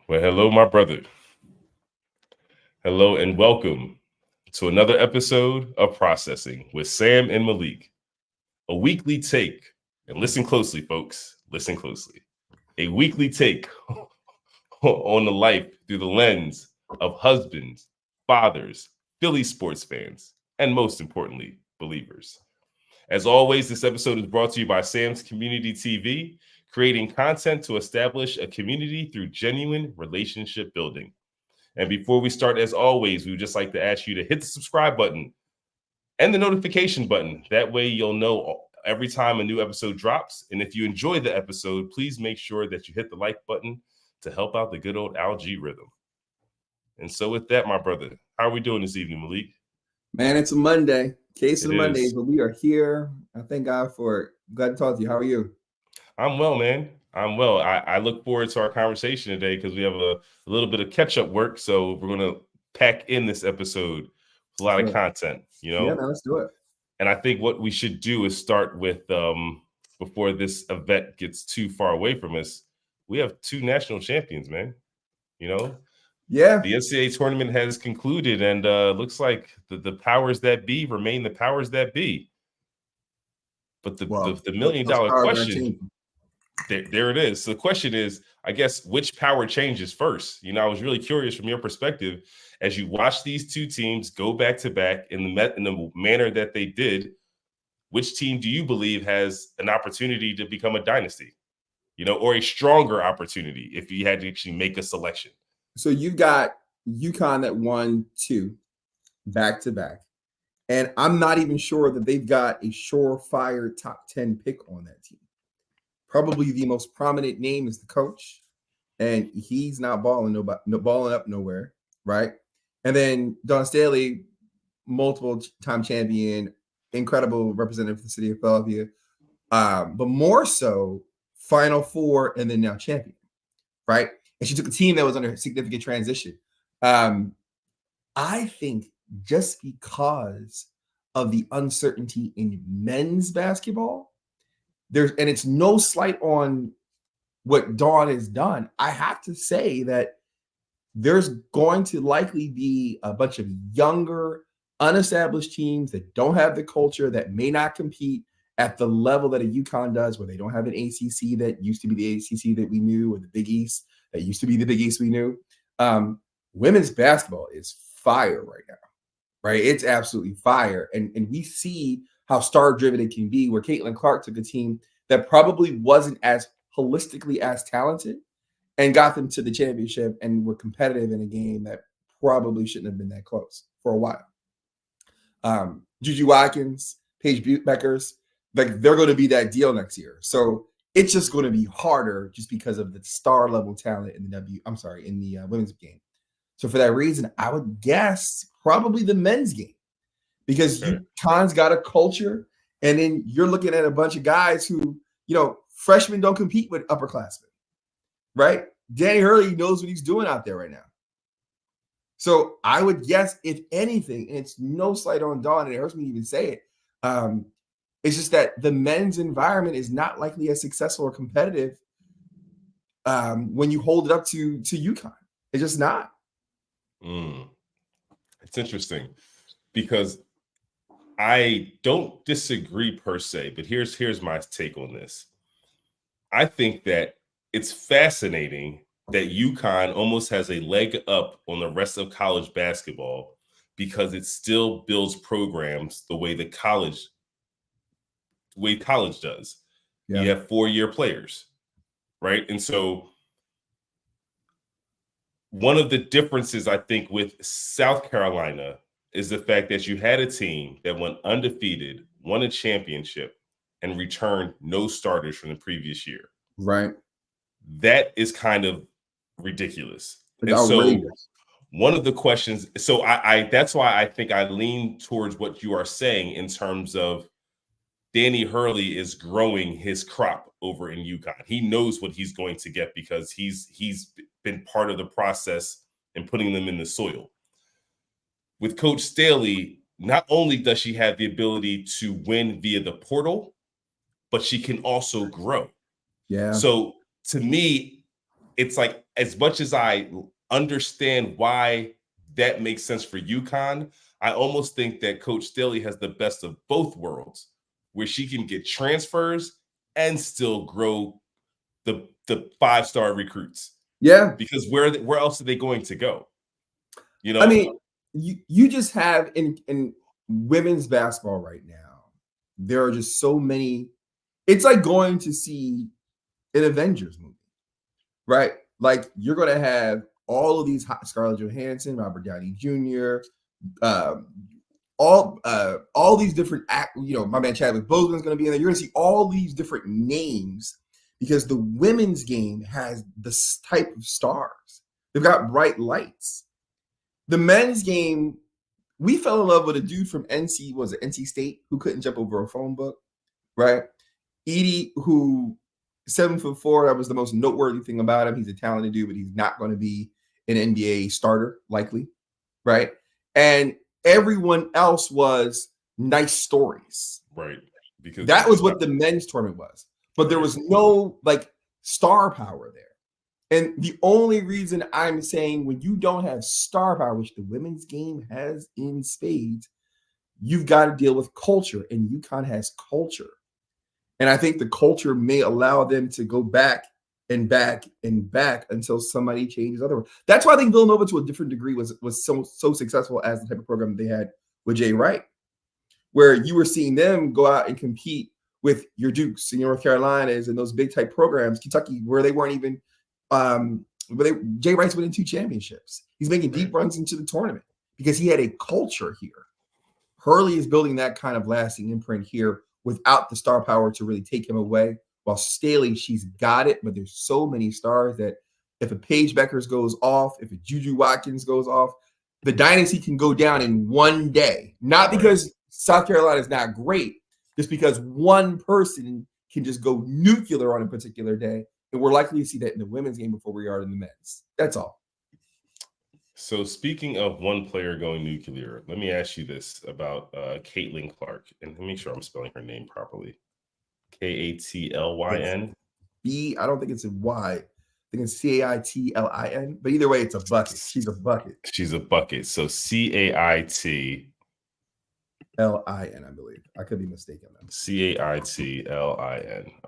Well, hello, my brother. Hello, and welcome to another episode of Processing with Sam and Malik, a weekly take. And listen closely, folks. Listen closely. A weekly take on the life through the lens of husbands, fathers, Philly sports fans, and most importantly, believers. As always, this episode is brought to you by Sam's Community TV, creating content to establish a community through genuine relationship building. And before we start, as always, we would just like to ask you to hit the subscribe button and the notification button. That way you'll know every time a new episode drops. And if you enjoy the episode, please make sure that you hit the like button to help out the good old algorithm. And so with that, my brother, how are we doing this evening, Malik? Man, it's a Monday. Case of It the Mondays, is. but we are here. I thank God for it. Glad to talk to you. How are you? I'm well, man. I'm well. I look forward to our conversation today because we have a little bit of catch-up work. So we're going to pack in this episode with a lot of content, Yeah, man, let's do it. And I think what we should do is start with, before this event gets too far away from us, we have two national champions, man. Yeah. The NCAA tournament has concluded, and looks like the powers that be remain the powers that be. But the $1 million question, there it is. So the question is, I guess, which power changes first? I was really curious from your perspective as you watch these two teams go back to back in the manner that they did. Which team do you believe has an opportunity to become a dynasty, or a stronger opportunity if you had to actually make a selection? So you've got UConn that won 2 back to back. And I'm not even sure that they've got a surefire top 10 pick on that team. Probably the most prominent name is the coach, and he's not balling up nowhere, right? And then Don Staley, multiple time champion, incredible representative for the city of Philadelphia, but more so Final Four and then now champion, right? And she took a team that was under significant transition. I think just because of the uncertainty in men's basketball, and it's no slight on what Dawn has done, I have to say that there's going to likely be a bunch of younger, unestablished teams that don't have the culture, that may not compete at the level that a UConn does, where they don't have an ACC that used to be the ACC that we knew, or the Big East that used to be the Big East we knew. Women's basketball is fire right now, right? It's absolutely fire. And we see how star-driven it can be, where Caitlin Clark took a team that probably wasn't as holistically as talented and got them to the championship and were competitive in a game that probably shouldn't have been that close for a while. Juju Watkins, Paige Bueckers, like they're going to be that deal next year. So it's just going to be harder just because of the star level talent in the women's game. So for that reason, I would guess probably the men's game, because UConn's got a culture, and then you're looking at a bunch of guys who, freshmen don't compete with upperclassmen, right? Danny Hurley knows what he's doing out there right now. So I would guess, if anything, and it's no slight on Dawn, and it hurts me to even say it, it's just that the men's environment is not likely as successful or competitive when you hold it up to UConn. It's just not. It's interesting because I don't disagree per se, but here's my take on this. I think that it's fascinating that UConn almost has a leg up on the rest of college basketball because it still builds programs the way college does. Yeah. You have 4-year players, right? And so one of the differences, I think, with South Carolina is the fact that you had a team that went undefeated, won a championship, and returned no starters from the previous year. Right. That is kind of ridiculous. It's outrageous. So one of the questions, so I that's why I think I lean towards what you are saying in terms of Danny Hurley is growing his crop over in UConn. He knows what he's going to get because he's been part of the process and putting them in the soil. With Coach Staley, not only does she have the ability to win via the portal, but she can also grow. Yeah. So to me, it's like, as much as I understand why that makes sense for UConn, I almost think that Coach Staley has the best of both worlds, where she can get transfers and still grow the 5-star recruits. Yeah, because where else are they going to go? You know, I mean, you just have in women's basketball right now, there are just so many. It's like going to see an Avengers movie, right? Like you're going to have all of these hot Scarlett Johansson, Robert Downey Jr., um, all these different my man Chadwick Boseman's going to be in there. You're going to see all these different names because the women's game has this type of stars. They've got bright lights. The men's game, we fell in love with a dude from NC State who couldn't jump over a phone book, right? Edie, who 7'4", that was the most noteworthy thing about him. He's a talented dude, but he's not going to be an NBA starter, likely, right? And everyone else was nice stories. right. Because that was what the men's tournament was. But there was no like star power there. And the only reason I'm saying when you don't have star power, which the women's game has in spades, you've got to deal with culture, and UConn has culture. And I think the culture may allow them to go back and back and back until somebody changes otherwise. That's why I think Villanova, to a different degree, was so successful as the type of program they had with Jay Wright, where you were seeing them go out and compete with your Dukes and your North Carolinas and those big type programs, Kentucky, where they weren't even Jay Wright's winning 2 championships. He's making deep runs into the tournament because he had a culture here. Hurley is building that kind of lasting imprint here without the star power to really take him away. While Staley, she's got it, but there's so many stars that if a Paige Beckers goes off, if a Juju Watkins goes off, the dynasty can go down in one day. Not because South Carolina is not great, just because one person can just go nuclear on a particular day. And we're likely to see that in the women's game before we are in the men's. That's all. So speaking of one player going nuclear, let me ask you this about Caitlin Clark. And let me make sure I'm spelling her name properly. Katlyn. B, I don't think it's a Y. I think it's Caitlin. But either way, it's a bucket. She's a bucket. She's a bucket. So Caitlin, I believe. I could be mistaken. Caitlin. All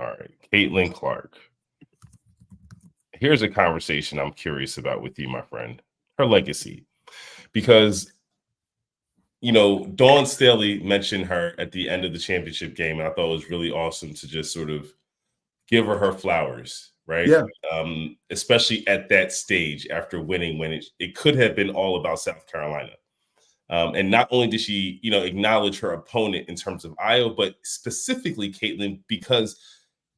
right. Caitlin Clark. Here's a conversation I'm curious about with you, my friend. Her legacy. Because, Dawn Staley mentioned her at the end of the championship game. And I thought it was really awesome to just sort of give her flowers, right? Yeah. Especially at that stage after winning, when it could have been all about South Carolina. And not only did she, acknowledge her opponent in terms of Iowa, but specifically Caitlin, because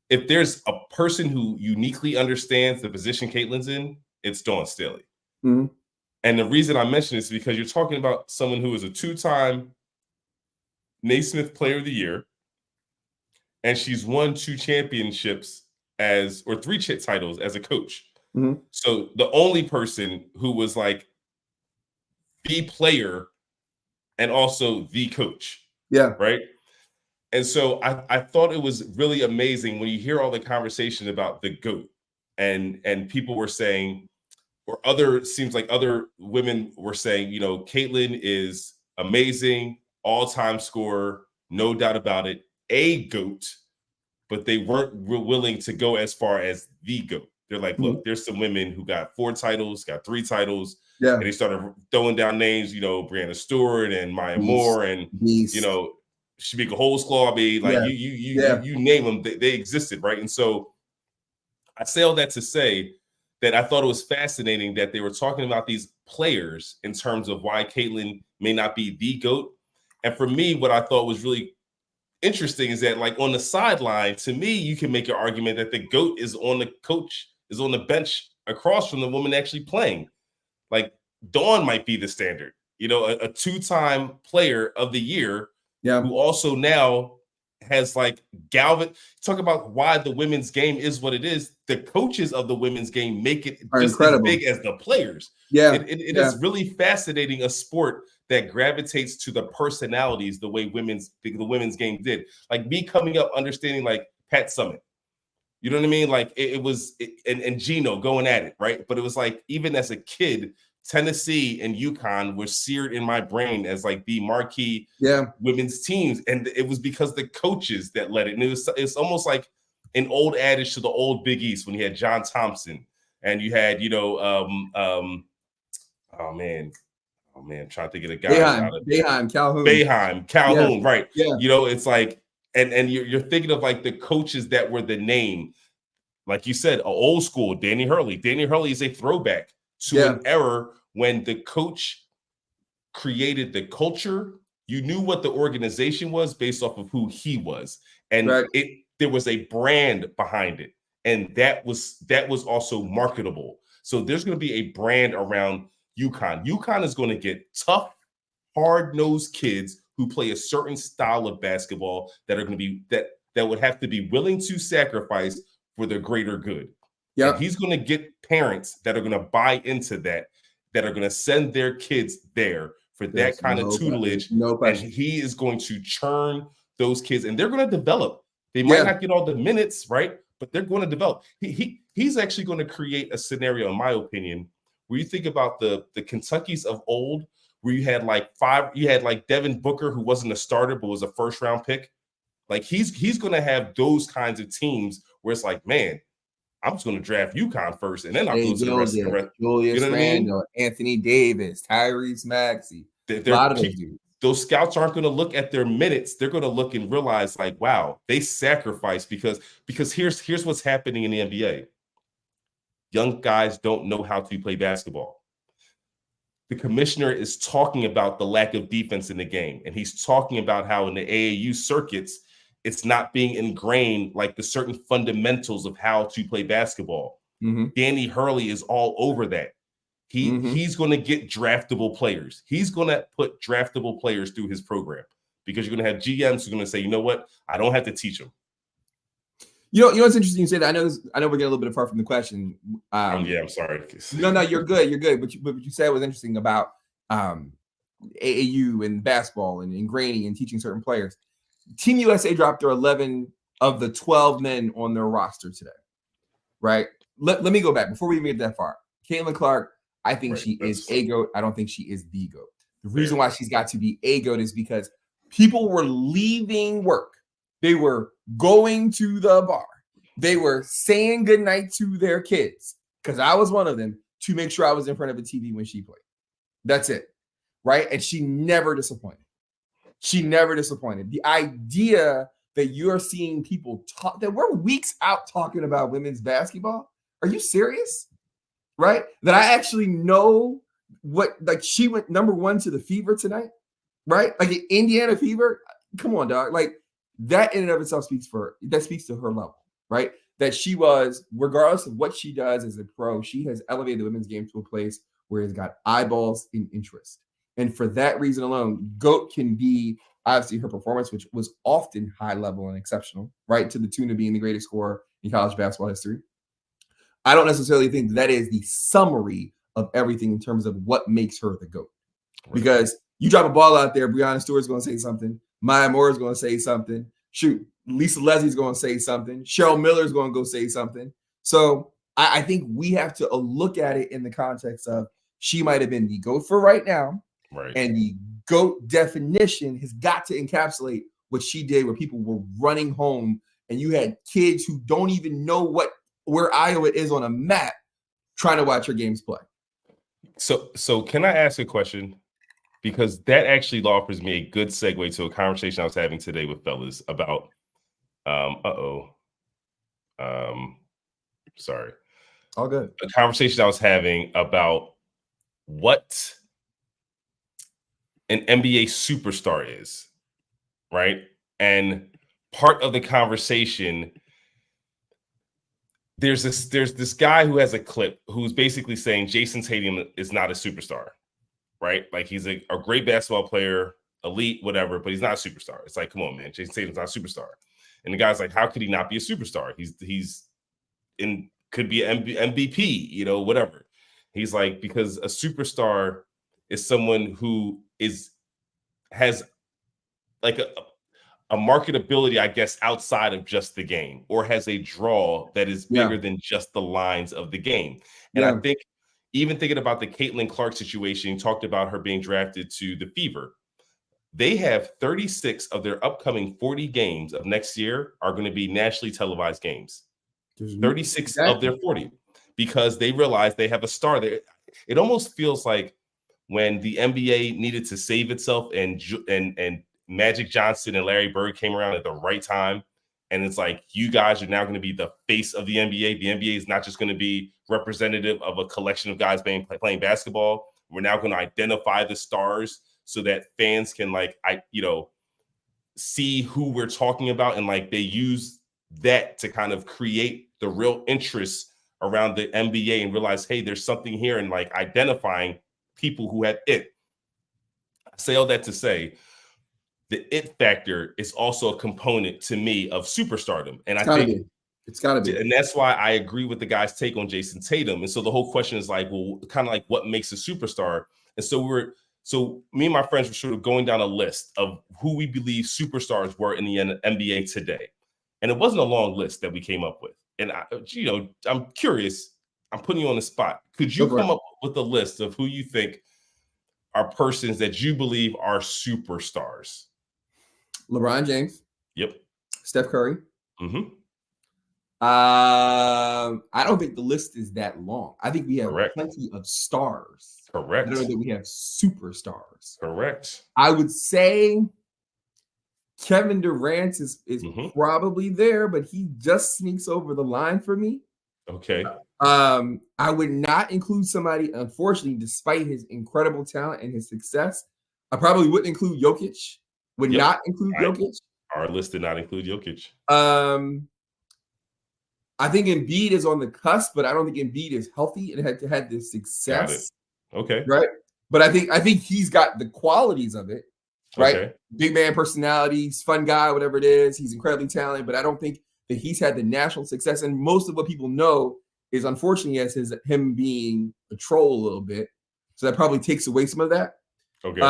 if there's a person who uniquely understands the position Caitlin's in, it's Dawn Staley. Mm-hmm. And the reason I mention this is because you're talking about someone who is a 2-time Naismith Player of the Year, and she's won 2 championships or 3 titles as a coach. Mm-hmm. So the only person who was like the player and also the coach. Yeah. Right. And so I thought it was really amazing when you hear all the conversation about the GOAT, and people were saying, or seems like other women were saying, Caitlin is amazing, all-time scorer, no doubt about it, a GOAT, but they weren't willing to go as far as the GOAT. They're like, look, there's some women who got 4 titles, got 3 titles. Yeah. And they started throwing down names, Brianna Stewart and Maya Moore and, Shamika Holdsclaw. You name them, they existed, right? And so I say all that to say that I thought it was fascinating that they were talking about these players in terms of why Caitlin may not be the GOAT. And for me, what I thought was really interesting is that, like, on the sideline, to me, you can make an argument that the GOAT is on the coach, is on the bench across from the woman actually playing. Like, Dawn might be the standard, a 2-time player of the year, who also now has like talk about why the women's game is what it is. The coaches of the women's game make it just incredible, as big as the players. Yeah, it is really fascinating, a sport that gravitates to the personalities the way the women's game did. Like me coming up understanding like Pat Summitt, You know what I mean? Like it was, and Gino going at it, right? But it was like, even as a kid, Tennessee and UConn were seared in my brain as like the marquee women's teams. And it was because the coaches that led it. And it's almost like an old adage to the old Big East when you had John Thompson and you had, oh man, trying to think of the guys out of Calhoun, Calhoun, right? Yeah. It's like, and you're thinking of like the coaches that were the name, like you said, old school Danny Hurley. Danny Hurley is a throwback to an era when the coach created the culture. You knew what the organization was based off of who he was, and there was a brand behind it, and that was also marketable. So there's going to be a brand around UConn. UConn is going to get tough, hard-nosed kids who play a certain style of basketball that are going to be that would have to be willing to sacrifice for the greater good. Yeah, he's going to get parents that are going to buy into that are going to send their kids there for that kind of tutelage. And he is going to churn those kids, and they're going to develop. They might not get all the minutes, right? But they're going to develop. He's actually going to create a scenario, in my opinion, where you think about the Kentuckys of old, where you had like Devin Booker, who wasn't a starter but was a first-round pick. Like he's going to have those kinds of teams where it's like, man, I'm just going to draft UConn first, and then I'll go to the rest of the rest. Julius Randle, Anthony Davis, Tyrese Maxey. A lot of those dudes. Those scouts aren't going to look at their minutes. They're going to look and realize, like, wow, they sacrificed because here's what's happening in the NBA. Young guys don't know how to play basketball. The commissioner is talking about the lack of defense in the game, and he's talking about how in the AAU circuits, it's not being ingrained like the certain fundamentals of how to play basketball. Danny Hurley is all over that. He's going to get draftable players. He's going to put draftable players through his program because you're going to have GMs who are going to say, you know what, I don't have to teach them. You know what's interesting you say that. I know we're getting a little bit far from the question. I'm sorry. No, you're good. You're good. But what you said was interesting about AAU and basketball and ingraining and teaching certain players. Team USA dropped their 11 of the 12 men on their roster today, right? Let me go back before we even get that far. Caitlin Clark, I think she is a GOAT. I don't think she is the GOAT. The reason why she's got to be a GOAT is because people were leaving work. They were going to the bar. They were saying goodnight to their kids, because I was one of them, to make sure I was in front of a TV when she played. That's it, right? And she never disappointed. She never disappointed. The idea that you're seeing people talk, that we're weeks out talking about women's basketball. Are you serious? Right? That I actually know what, like, she went #1 to the Fever tonight, right? Like an Indiana Fever. Come on, dog. Like that in and of itself speaks to her level, right? That she was, regardless of what she does as a pro, she has elevated the women's game to a place where it's got eyeballs and interest. And for that reason alone, GOAT can be obviously her performance, which was often high level and exceptional, right? To the tune of being the greatest scorer in college basketball history. I don't necessarily think that is the summary of everything in terms of what makes her the GOAT. Right. Because you drop a ball out there, Breonna Stewart's going to say something. Maya Moore is going to say something. Shoot, Lisa Leslie's going to say something. Cheryl Miller's going to go say something. So I think we have to look at it in the context of she might have been the GOAT for right now. Right. And the GOAT definition has got to encapsulate what she did, where people were running home and you had kids who don't even know where Iowa is on a map trying to watch her games play. So can I ask a question? Because that actually offers me a good segue to a conversation I was having today with fellas about sorry. All good. A conversation I was having about what an NBA superstar is, right? And part of the conversation, there's this guy who has a clip who's basically saying Jason Tatum is not a superstar, right? Like he's a great basketball player, elite, whatever, but he's not a superstar. It's like, come on, man, Jason Tatum's not a superstar. And the guy's like, how could he not be a superstar? Could be an MVP, whatever. He's like, because a superstar is someone who has like a marketability, I guess, outside of just the game, or has a draw that is bigger than just the lines of the game. And I think even thinking about the Caitlin Clark situation, you talked about her being drafted to the Fever. They have 36 of their upcoming 40 games of next year are going to be nationally televised games. 36 of their 40, because they realize they have a star there. It almost feels like when the NBA needed to save itself and Magic Johnson and Larry Bird came around at the right time. And it's like, you guys are now going to be the face of the NBA. The NBA is not just going to be representative of a collection of guys playing basketball. We're now going to identify the stars so that fans can see who we're talking about. And like, they use that to kind of create the real interest around the NBA and realize, hey, there's something here, and like identifying people who have it. I say all that to say, the it factor is also a component to me of superstardom. And it's gotta be. And that's why I agree with the guy's take on Jason Tatum. And so the whole question is like, well, kind of like what makes a superstar? And so me and my friends were sort of going down a list of who we believe superstars were in the NBA today. And it wasn't a long list that we came up with. And I'm curious, I'm putting you on the spot. Could you come up with a list of who you think are persons that you believe are superstars? LeBron James. Yep. Steph Curry. Mm-hmm. I don't think the list is that long. I think we have plenty of stars. Correct. I don't think we have superstars. Correct. I would say Kevin Durant is probably there, but he just sneaks over the line for me. Okay. I would not include somebody, unfortunately, despite his incredible talent and his success. I probably wouldn't include Jokic. Would not include Jokic. Our list did not include Jokic. I think Embiid is on the cusp, but I don't think Embiid is healthy and had this success. Got it. Okay. Right. But I think he's got the qualities of it. Right. Okay. Big man personalities, fun guy, whatever it is. He's incredibly talented, but I don't think that he's had the national success. And most of what people know is, unfortunately, as him being a troll a little bit. So that probably takes away some of that. Okay.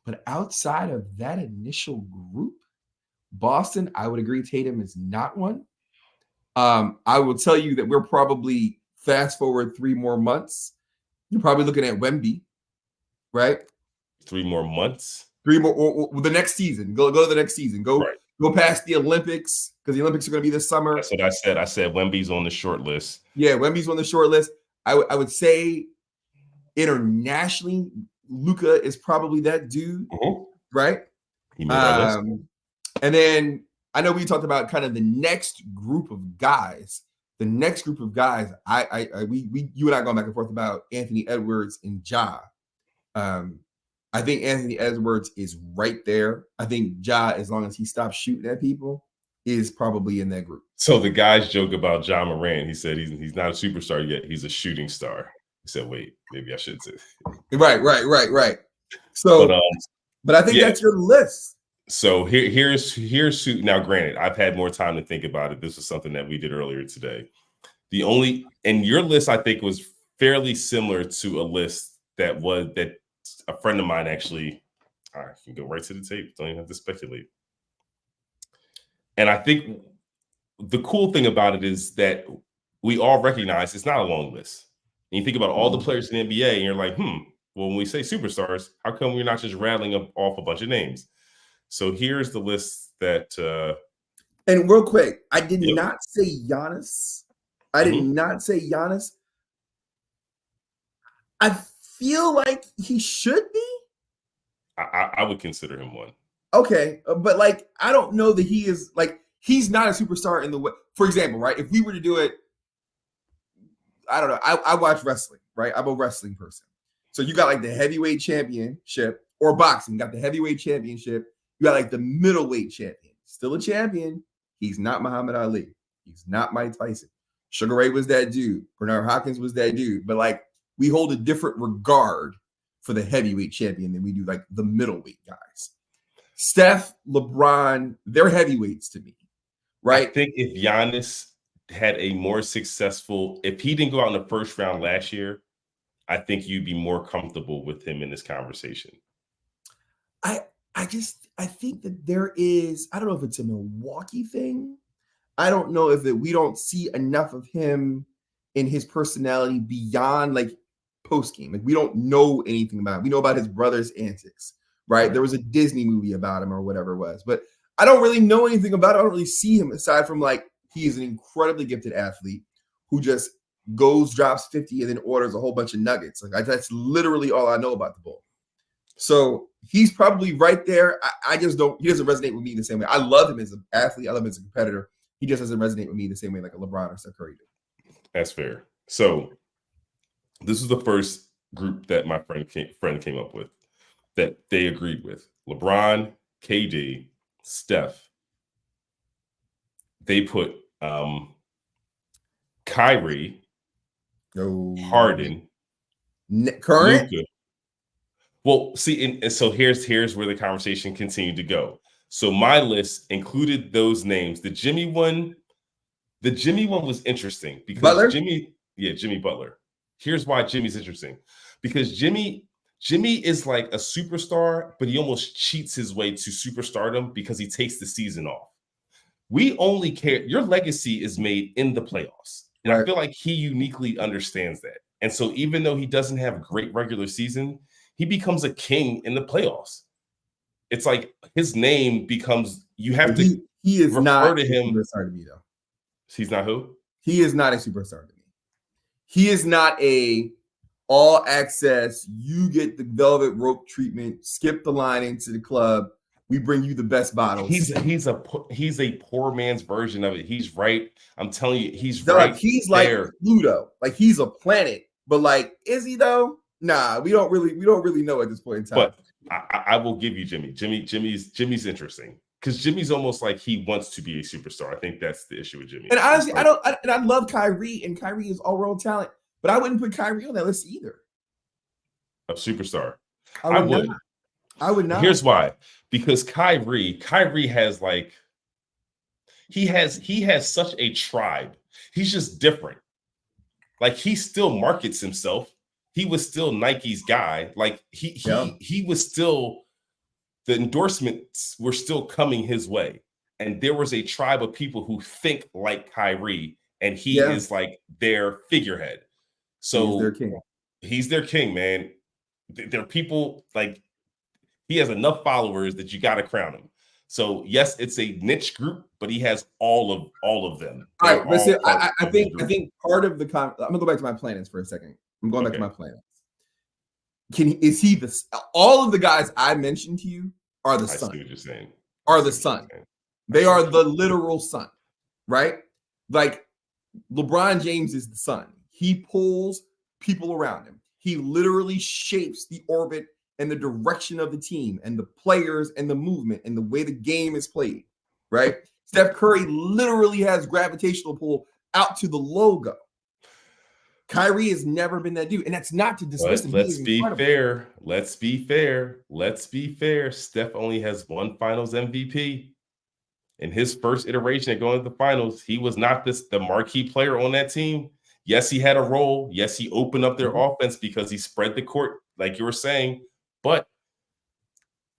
But outside of that initial group, Boston, I would agree Tatum is not one. I will tell you that we're probably fast forward 3 more months. You're probably looking at Wemby, right? 3 more months? 3 more, or the next season. Go to the next season. Go past the Olympics, because the Olympics are going to be this summer. That's what I said. I said Wemby's on the short list. Yeah, Wemby's on the short list. I would say internationally, Luka is probably that dude, right? He made our list. And then I know we talked about kind of the next group of guys. The next group of guys, you and I going back and forth about Anthony Edwards and Ja. I think Anthony Edwards is right there. I think Ja, as long as he stops shooting at people, is probably in that group. So the guys joke about Ja Morant. He said he's not a superstar yet. He's a shooting star. He said, wait, maybe I should say. Right. So, but I think that's your list. So here's now. Granted, I've had more time to think about it. This was something that we did earlier today. And your list, I think, was fairly similar to a list that a friend of mine actually. I can go right to the tape. Don't even have to speculate. And I think the cool thing about it is that we all recognize it's not a long list. And you think about all the players in the NBA, and you're like, well, when we say superstars, how come we're not just rattling off a bunch of names? So here's the list that. And real quick, I did not say Giannis. I did not say Giannis. I feel like he should be. I would consider him one. Okay, but like, I don't know that he is, like, he's not a superstar in the way. For example, right? If we were to do it, I don't know. I watch wrestling, right? I'm a wrestling person. So you got like the heavyweight championship, or boxing, you got the heavyweight championship. You got like the middleweight champion, still a champion. He's not Muhammad Ali. He's not Mike Tyson. Sugar Ray was that dude. Bernard Hopkins was that dude. But like, we hold a different regard for the heavyweight champion than we do like the middleweight guys. Steph, LeBron, they're heavyweights to me, right? I think if Giannis had a more successful, if he didn't go out in the first round last year, I think you'd be more comfortable with him in this conversation. I think that there is, I don't know if it's a Milwaukee thing. I don't know if we don't see enough of him in his personality beyond like post game. Like we don't know anything about him. We know about his brother's antics, right? There was a Disney movie about him or whatever it was, but I don't really know anything about it. I don't really see him aside from like he is an incredibly gifted athlete who just goes, drops 50, and then orders a whole bunch of nuggets. Like that's literally all I know about the bull. So he's probably right there. I just don't. He doesn't resonate with me the same way. I love him as an athlete. I love him as a competitor. He just doesn't resonate with me the same way like a LeBron or Steph Curry do. That's fair. So this is the first group that my friend came up with that they agreed with. LeBron, KD, Steph. They put Kyrie, Harden, current. Luka. Well, see, and so here's where the conversation continued to go. So my list included those names. The Jimmy one was interesting because Butler? Jimmy Butler. Here's why Jimmy's interesting. Because Jimmy is like a superstar, but he almost cheats his way to superstardom because he takes the season off. We only care. Your legacy is made in the playoffs. And I feel like he uniquely understands that. And so even though he doesn't have great regular season, he becomes a king in the playoffs. It's like his name becomes, you have to he is refer not to him. A superstar to me, though. He's not who? He is not a superstar to me. He is not a all access, you get the velvet rope treatment, skip the line into the club. We bring you the best bottles. He's a poor man's version of it. He's right. I'm telling you, he's right. He's there. Like Pluto. Like he's a planet. But like, is he though? Nah, we don't really know at this point in time. But I will give you Jimmy. Jimmy's interesting because Jimmy's almost like he wants to be a superstar. I think that's the issue with Jimmy. And honestly, I love Kyrie, and Kyrie is all-world talent, but I wouldn't put Kyrie on that list either. A superstar. I would not. Here's why. Because Kyrie has like he has such a tribe. He's just different. Like he still markets himself. He was still Nike's guy. Like he was still, the endorsements were still coming his way. And there was a tribe of people who think like Kyrie, and he is like their figurehead. So he's their king, man. There are people like, he has enough followers that you got to crown him. So yes, it's a niche group, but he has all of them. All right, but see, I think part of the I'm gonna go back to my planets for a second. I'm going back to my planets. All of the guys I mentioned to you are the sun. I see what you're saying. Are the sun. They are the literal sun, right? Like LeBron James is the sun. He pulls people around him. He literally shapes the orbit and the direction of the team and the players and the movement and the way the game is played, right? Steph Curry literally has gravitational pull out to the logo. Kyrie has never been that dude, and that's not to dismiss him. Let's be fair. Let's be fair. Steph only has one Finals MVP. In his first iteration at going to the finals, he was not the marquee player on that team. Yes, he had a role. Yes, he opened up their offense because he spread the court, like you were saying. But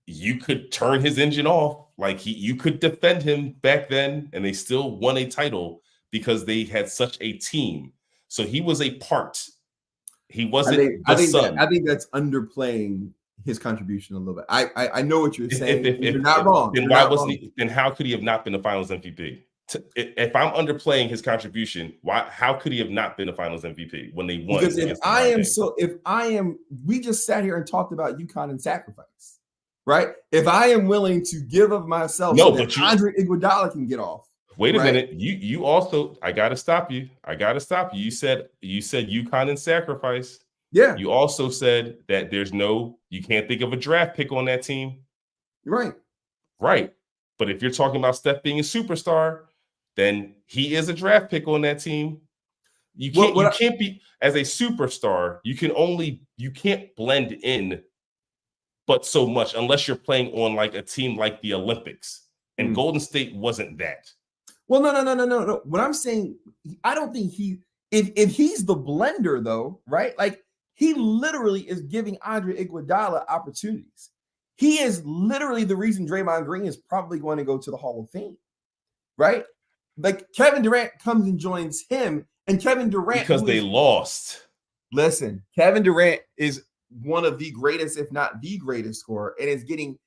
you could turn his engine off. Like you could defend him back then, and they still won a title because they had such a team. So he was a part. He wasn't I think that's underplaying his contribution a little bit. I know what you're saying. You're not wrong. Then how could he have not been the Finals MVP? If I'm underplaying his contribution, how could he have not been the Finals MVP when they won? Because we just sat here and talked about UConn and sacrifice, right? If I am willing to give of myself so that Andre Iguodala can get off. Wait a minute. You also, I gotta stop you. You said UConn and sacrifice. Yeah. You also said that you can't think of a draft pick on that team. Right. But if you're talking about Steph being a superstar, then he is a draft pick on that team. You can't be as a superstar. You can't blend in, but so much unless you're playing on like a team like the Olympics. And Golden State wasn't that. Well, no. What I'm saying, I don't think if he's the blender though, right? Like he literally is giving Andre Iguodala opportunities. He is literally the reason Draymond Green is probably going to go to the Hall of Fame, right? Like Kevin Durant comes and joins him, and Kevin Durant because they lost. Listen, Kevin Durant is one of the greatest, if not the greatest scorer, and is getting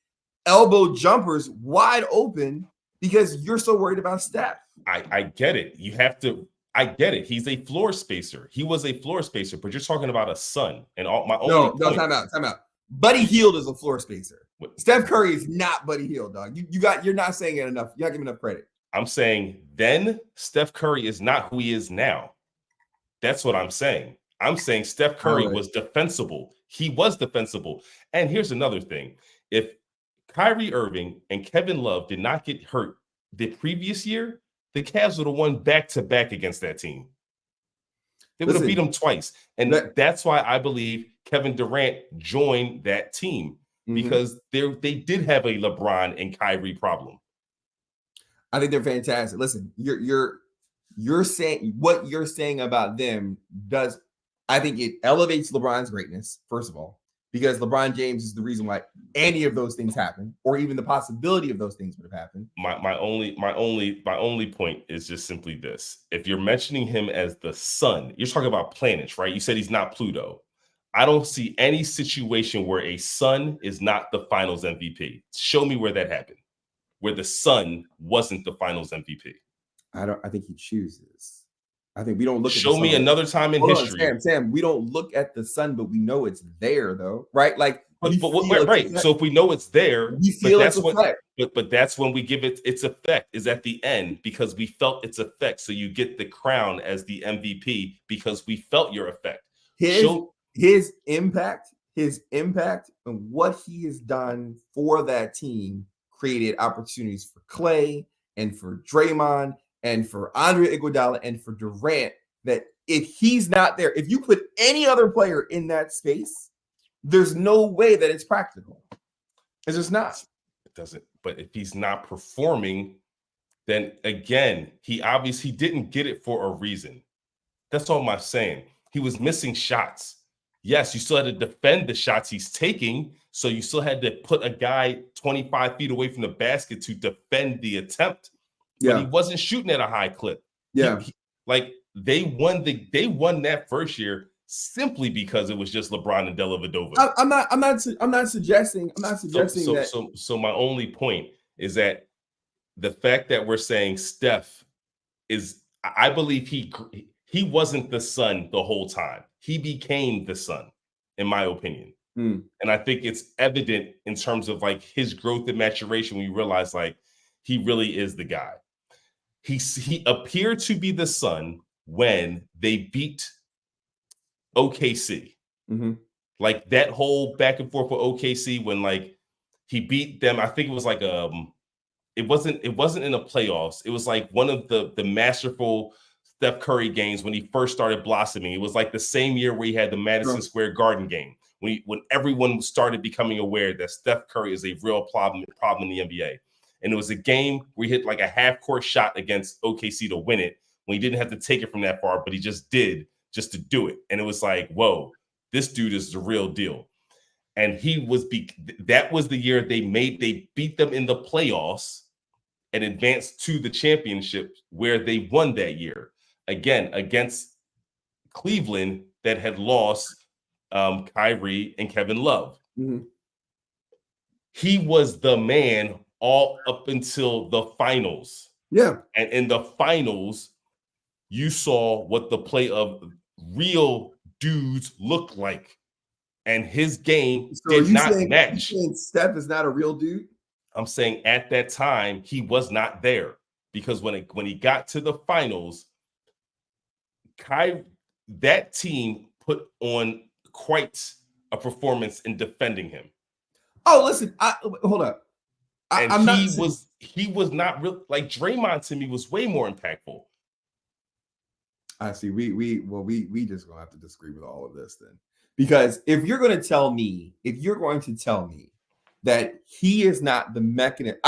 elbow jumpers wide open because you're so worried about Steph. I get it. You have to. I get it. He's a floor spacer. He was a floor spacer, but you're talking about a son. And Time out. Buddy Hield is a floor spacer. What? Steph Curry is not Buddy Hield, dog. You're not saying it enough. You're not giving enough credit. I'm saying then Steph Curry is not who he is now. That's what I'm saying. I'm saying Steph Curry was defensible. He was defensible. And here's another thing. If Kyrie Irving and Kevin Love did not get hurt the previous year, the Cavs would have won back-to-back against that team. They would have beat them twice. And that's why I believe Kevin Durant joined that team, because they did have a LeBron and Kyrie problem. I think they're fantastic. Listen, you're saying what you're saying about them does. I think it elevates LeBron's greatness, first of all, because LeBron James is the reason why any of those things happen, or even the possibility of those things would have happened. My only point is just simply this: if you're mentioning him as the son, you're talking about planets, right? You said he's not Pluto. I don't see any situation where a son is not the Finals MVP. Show me where that happened, where the son wasn't the Finals MVP. I think he chooses. I think we don't look. Show me another time in history. Sam, we don't look at the sun, but we know it's there, though, right? Like, right. So if we know it's there, we feel its effect. But that's when we give it its effect, is at the end, because we felt its effect. So you get the crown as the MVP because we felt your effect. His impact, and what he has done for that team created opportunities for Clay and for Draymond and for Andre Iguodala and for Durant, that if he's not there, if you put any other player in that space, there's no way that it's practical. It's just not. It doesn't. But if he's not performing, then again, he obviously didn't get it for a reason. That's all I'm saying. He was missing shots. Yes, you still had to defend the shots he's taking. So you still had to put a guy 25 feet away from the basket to defend the attempt. But he wasn't shooting at a high clip. Yeah. They won that first year simply because it was just LeBron and Dellavedova. I'm not suggesting that. So my only point is that the fact that we're saying Steph is, I believe he wasn't the son the whole time. He became the son, in my opinion. And I think it's evident in terms of like his growth and maturation when you realize like he really is the guy. He appeared to be the son when they beat OKC. Like that whole back and forth with OKC when like he beat them. I think it was like it wasn't in the playoffs. It was like one of the masterful Steph Curry games when he first started blossoming. It was like the same year where he had the Madison Square Garden game when everyone started becoming aware that Steph Curry is a real problem in the NBA. And it was a game where he hit like a half-court shot against OKC to win it when he didn't have to take it from that far, but he just did just to do it. And it was like, whoa, this dude is the real deal. And that was the year they beat them in the playoffs and advanced to the championship where they won that year. Again, against Cleveland that had lost Kyrie and Kevin Love. He was the man all up until the finals. Yeah. And in the finals, you saw what the play of real dudes looked like. And his game did not match. You saying Steph is not a real dude? I'm saying at that time, he was not there. Because when he got to the finals, that team put on quite a performance in defending him. Oh, listen, hold up. He was not real. Like Draymond to me was way more impactful. I see. We just gonna have to disagree with all of this then, because if you're going to tell me that he is not the mechanism,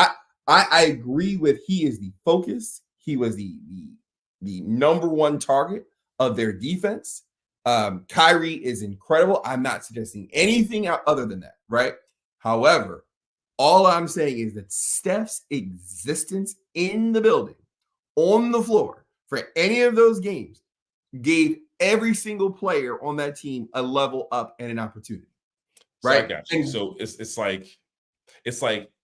I agree with he is the focus. He was the number one target of their defense. Kyrie is incredible. I'm not suggesting anything other than that, right? However, All I'm saying is that Steph's existence in the building, on the floor, for any of those games, gave every single player on that team a level up and an opportunity. So I Right? got you. So it's like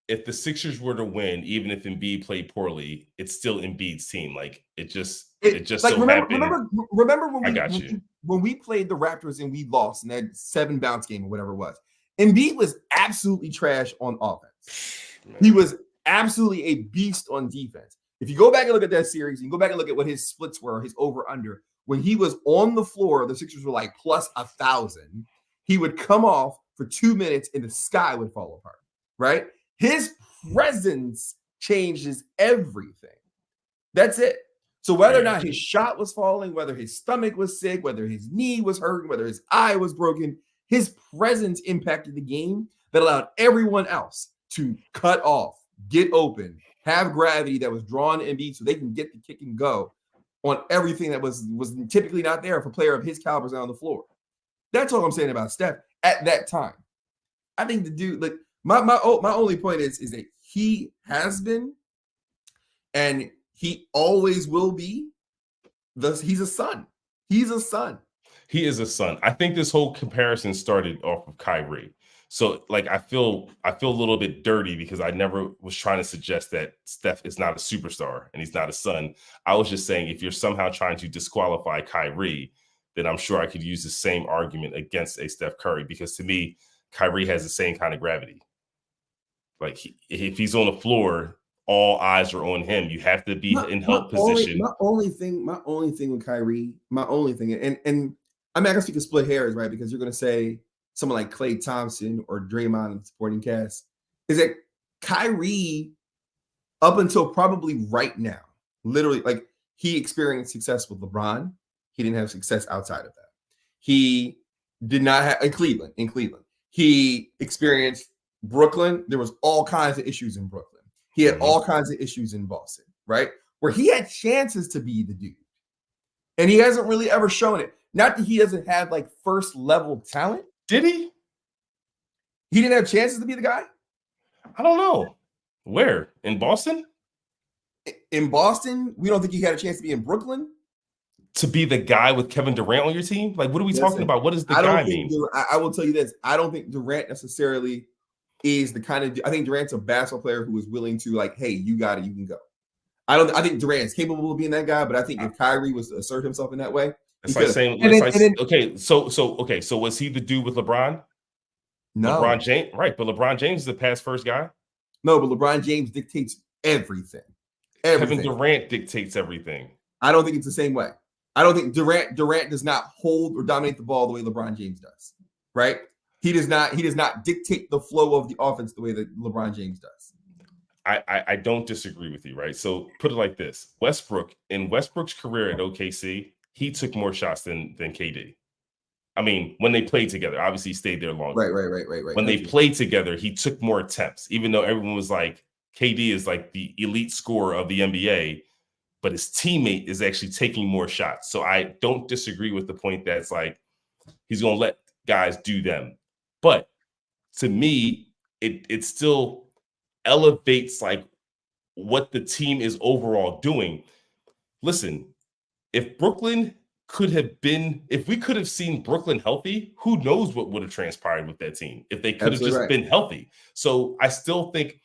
if the Sixers were to win, even if Embiid played poorly, it's still Embiid's team. Like it just like so happened. remember I got you. when we played the Raptors and we lost in that 7 bounce game or whatever it was. Embiid was absolutely trash on offense. Man. He was absolutely a beast on defense. If you go back and look at that series, you can go back and look at what his splits were, his over under. When he was on the floor, the Sixers were like plus 1,000. He would come off for 2 minutes and the sky would fall apart, right? His presence changes everything. That's it. So whether or not his shot was falling, whether his stomach was sick, whether his knee was hurting, whether his eye was broken, his presence impacted the game that allowed everyone else to cut off, get open, have gravity that was drawn to Embiid so they can get the kick and go on everything that was typically not there for a player of his caliber on the floor. That's all I'm saying about Steph at that time. I think the dude, like my only point is that he has been and he always will be. He's a son. He's a son. He is a son. I think this whole comparison started off of Kyrie. So like I feel a little bit dirty because I never was trying to suggest that Steph is not a superstar and he's not a son. I was just saying if you're somehow trying to disqualify Kyrie, then I'm sure I could use the same argument against a Steph Curry because to me, Kyrie has the same kind of gravity. Like if he's on the floor, all eyes are on him. You have to be in help position. My only thing with Kyrie, and I mean I can speak of split hairs, right? Because you're going to say someone like Klay Thompson or Draymond in the supporting cast, is that Kyrie, up until probably right now, literally, like he experienced success with LeBron. He didn't have success outside of that. He did not have in Cleveland. He experienced Brooklyn. There was all kinds of issues in Brooklyn. He had all kinds of issues in Boston, right? Where he had chances to be the dude. And he hasn't really ever shown it. Not that he doesn't have like first level talent. Did he? He didn't have chances to be the guy? I don't know. Where? In Boston? In Boston? We don't think he had a chance to be in Brooklyn? To be the guy with Kevin Durant on your team? Like, what are we talking about? What does the guy mean? I will tell you this. I don't think Durant necessarily is the kind of – I think Durant's a basketball player who is willing to like, hey, you got it, you can go. I think Durant's capable of being that guy, but I think if Kyrie was to assert himself in that way, it's like saying, so was he the dude with LeBron? No. LeBron James, right, but LeBron James is the pass first guy. No, but LeBron James dictates everything. Kevin Durant dictates everything. I don't think it's the same way. I don't think Durant does not hold or dominate the ball the way LeBron James does, right? He does not dictate the flow of the offense the way that LeBron James does. I don't disagree with you, right? So put it like this. Westbrook's career at OKC, he took more shots than KD. I mean, when they played together, obviously he stayed there longer. Right. When they played together, he took more attempts, even though everyone was like, KD is like the elite scorer of the NBA, but his teammate is actually taking more shots. So I don't disagree with the point that it's like, he's going to let guys do them. But to me, it still elevates like what the team is overall doing. Listen, if we could have seen Brooklyn healthy, who knows what would have transpired with that team if they could have just been healthy. So I still think,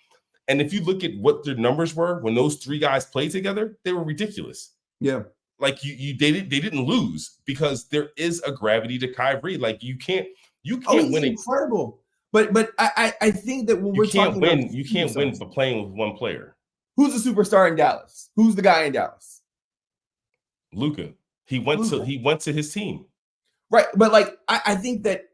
and if you look at what their numbers were when those three guys played together, they were ridiculous. Yeah. Like they didn't lose because there is a gravity to Kyrie. Like you can't win. Incredible. But I think that when we're talking about you can't win for playing with one player. Who's the superstar in Dallas? Who's the guy in Dallas? Luka. He went to his team. Right. But like I think that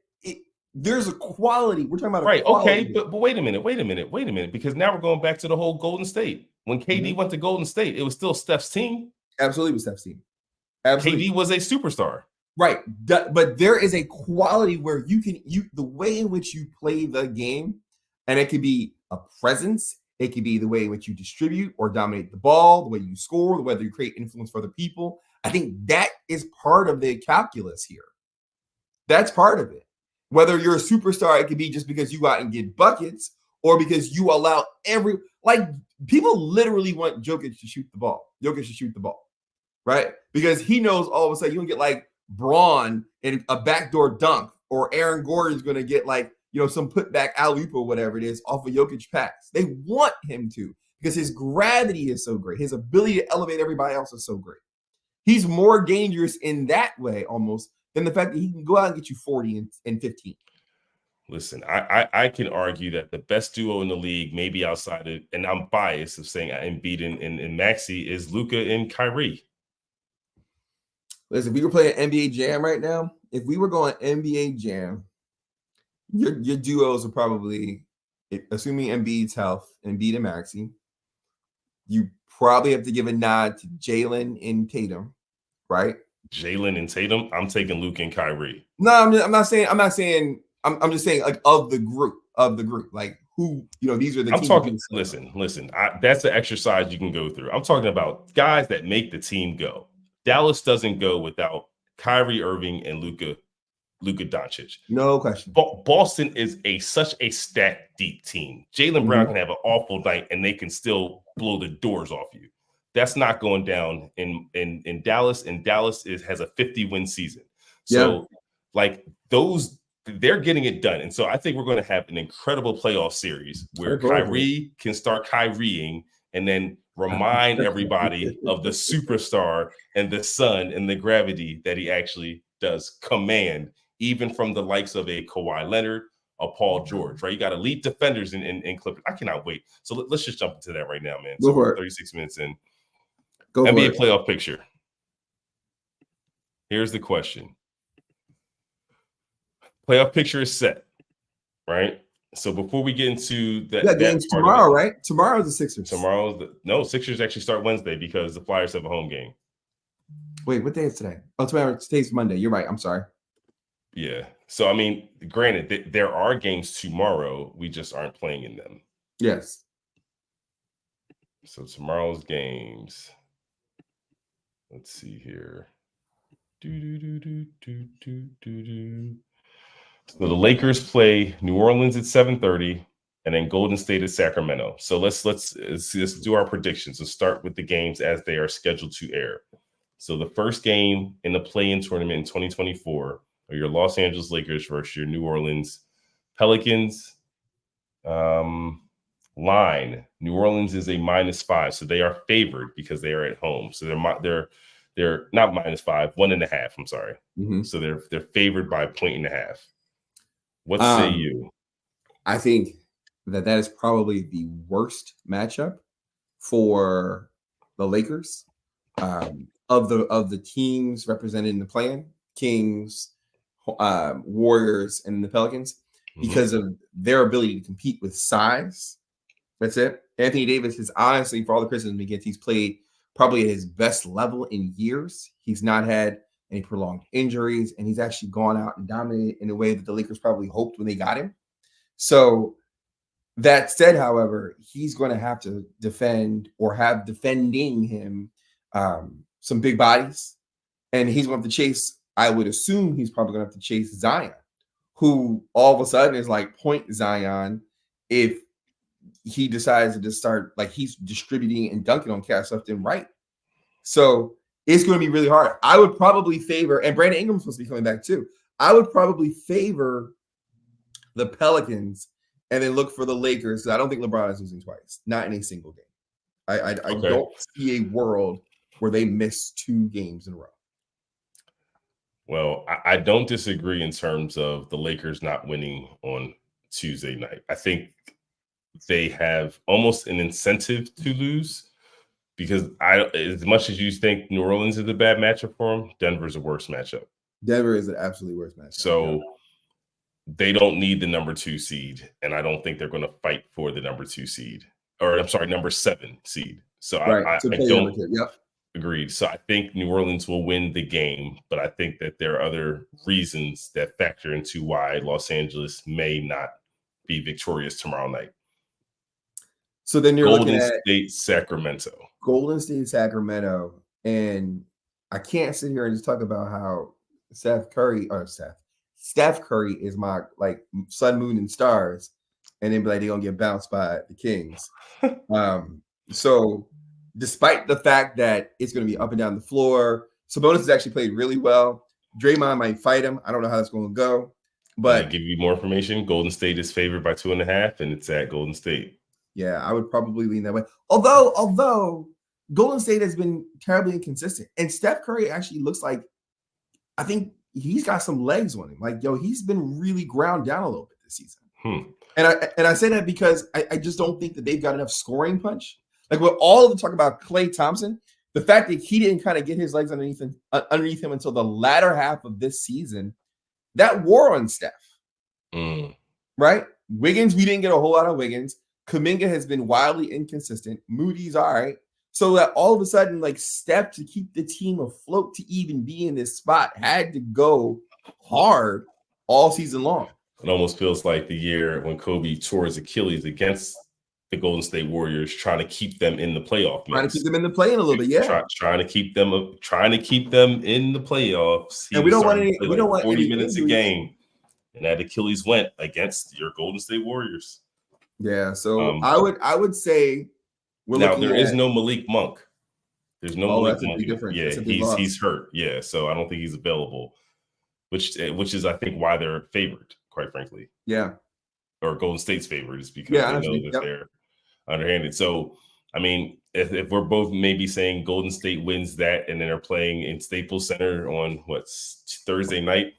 there's a quality. We're talking about right. Okay, but wait a minute. Because now we're going back to the whole Golden State. When KD went to Golden State, it was still Steph's team. Absolutely was Steph's team. Absolutely. KD was a superstar. Right. But there is a quality where the way in which you play the game, and it could be a presence, it could be the way in which you distribute or dominate the ball, the way you score, whether you create influence for other people. I think that is part of the calculus here. That's part of it. Whether you're a superstar, it could be just because you go out and get buckets, or because you allow people literally want Jokic to shoot the ball. Right? Because he knows all of a sudden you're gonna get like Braun in a backdoor dunk, or Aaron Gordon's gonna get like, some putback alley-oop or whatever it is off a Jokic pass. They want him to, because his gravity is so great. His ability to elevate everybody else is so great. He's more dangerous in that way almost than the fact that he can go out and get you 40 and 15. Listen, I can argue that the best duo in the league, maybe outside of, and I'm biased of saying Embiid and Maxey, is Luka and Kyrie. Listen, if we were playing NBA Jam right now, if we were going NBA Jam, your duos are probably, assuming Embiid's health, Embiid and Maxey, you probably have to give a nod to Jalen and Tatum, right? Jalen and Tatum. I'm taking Luka and Kyrie. No, I'm not saying. I'm just saying, like, of the group, like who, these are the. I'm talking. Listen. That's the exercise you can go through. I'm talking about guys that make the team go. Dallas doesn't go without Kyrie Irving and Luka Doncic. No question. Boston is such a stat deep team. Jaylen Brown can have an awful night and they can still blow the doors off you. That's not going down in Dallas. And Dallas has a 50-win season. So like those, they're getting it done. And so I think we're going to have an incredible playoff series where Kyrie can start Kyrieing and then remind everybody of the superstar and the sun and the gravity that he actually does command, even from the likes of a Kawhi Leonard, a Paul George, right? You got elite defenders in Clippers. I cannot wait. So let's just jump into that right now, man. Go for it. 36 minutes in. NBA playoff picture. Here's the question. Playoff picture is set, right? So before we get into that game's tomorrow, right? Tomorrow's the Sixers. Sixers actually start Wednesday because the Flyers have a home game. Wait, what day is today? Oh, today's Monday. You're right. I'm sorry. Yeah. So, I mean, granted, there are games tomorrow. We just aren't playing in them. Yes. So tomorrow's games. Let's see here. So the Lakers play New Orleans at 7:30, and then Golden State at Sacramento. So let's do our predictions. Let's start with the games as they are scheduled to air. So the first game in the play-in tournament in 2024 are your Los Angeles Lakers versus your New Orleans Pelicans. Line, New Orleans is a -5, so they are favored because they are at home. So they're not -5, 1.5. I'm sorry. Mm-hmm. So they're favored by 1.5. What say you? I think that is probably the worst matchup for the Lakers. Of the teams represented in the play-in, Kings, Warriors, and the Pelicans, because of their ability to compete with size. That's it. Anthony Davis is honestly, for all the criticism he gets, he's played probably at his best level in years. He's not had any prolonged injuries, and he's actually gone out and dominated in a way that the Lakers probably hoped when they got him. So that said, however, he's going to have to defend or have defending him some big bodies, and he's going to have to chase. I would assume he's probably going to have to chase Zion, who all of a sudden is like point Zion if he decides to just start, like, he's distributing and dunking on cats left and right. So it's going to be really hard. I would probably favor, and Brandon Ingram's supposed to be coming back too. I would probably favor the Pelicans and then look for the Lakers. I don't think LeBron is losing twice, not in a single game. I don't see a world where they miss 2 games in a row. Well, I don't disagree in terms of the Lakers not winning on Tuesday night. I think they have almost an incentive to lose because as much as you think New Orleans is a bad matchup for them, Denver's a worse matchup. Denver is an absolutely worse matchup. So they don't need the number 2 seed, and I don't think they're going to fight for the number 2 seed. Or I'm sorry, number 7 seed. So I don't agreed. So I think New Orleans will win the game, but I think that there are other reasons that factor into why Los Angeles may not be victorious tomorrow night. So then you're looking at Golden State, Sacramento. And I can't sit here and just talk about how Steph Curry is my, like, sun, moon, and stars. and then be like they're gonna get bounced by the Kings. So despite the fact that it's gonna be up and down the floor, Sabonis has actually played really well. Draymond might fight him. I don't know how that's going to go, but to give you more information, Golden State is favored by 2.5, and it's at Golden State. Yeah, I would probably lean that way. Although Golden State has been terribly inconsistent, and Steph Curry actually looks like, I think he's got some legs on him. Like, he's been really ground down a little bit this season. And I say that because I just don't think that they've got enough scoring punch. Like, with all of the talk about Klay Thompson, the fact that he didn't kind of get his legs underneath him until the latter half of this season, that wore on Steph. Right? Wiggins, we didn't get a whole lot of Wiggins. Kuminga has been wildly inconsistent. Moody's all right. So that all of a sudden, like, Steph, to keep the team afloat to even be in this spot, had to go hard all season long. It almost feels like the year when Kobe tore his Achilles against the Golden State Warriors, trying to keep them in the playoff mix. Trying to keep them in the play-in a little bit, yeah. Trying to keep them in the playoffs. And we don't want any. We don't want 40 any minutes injuries. a game, and that Achilles went against your Golden State Warriors. Yeah, so I would say we're now looking there at, is no Malik Monk. There's no Malik Monk. Yeah, he's hurt. Yeah, so I don't think he's available, which is I think why they're favored, quite frankly. Yeah, or Golden State's favored is because they know that they're underhanded. So I mean, if we're both maybe saying Golden State wins that, and then they're playing in Staples Center on what's Thursday night.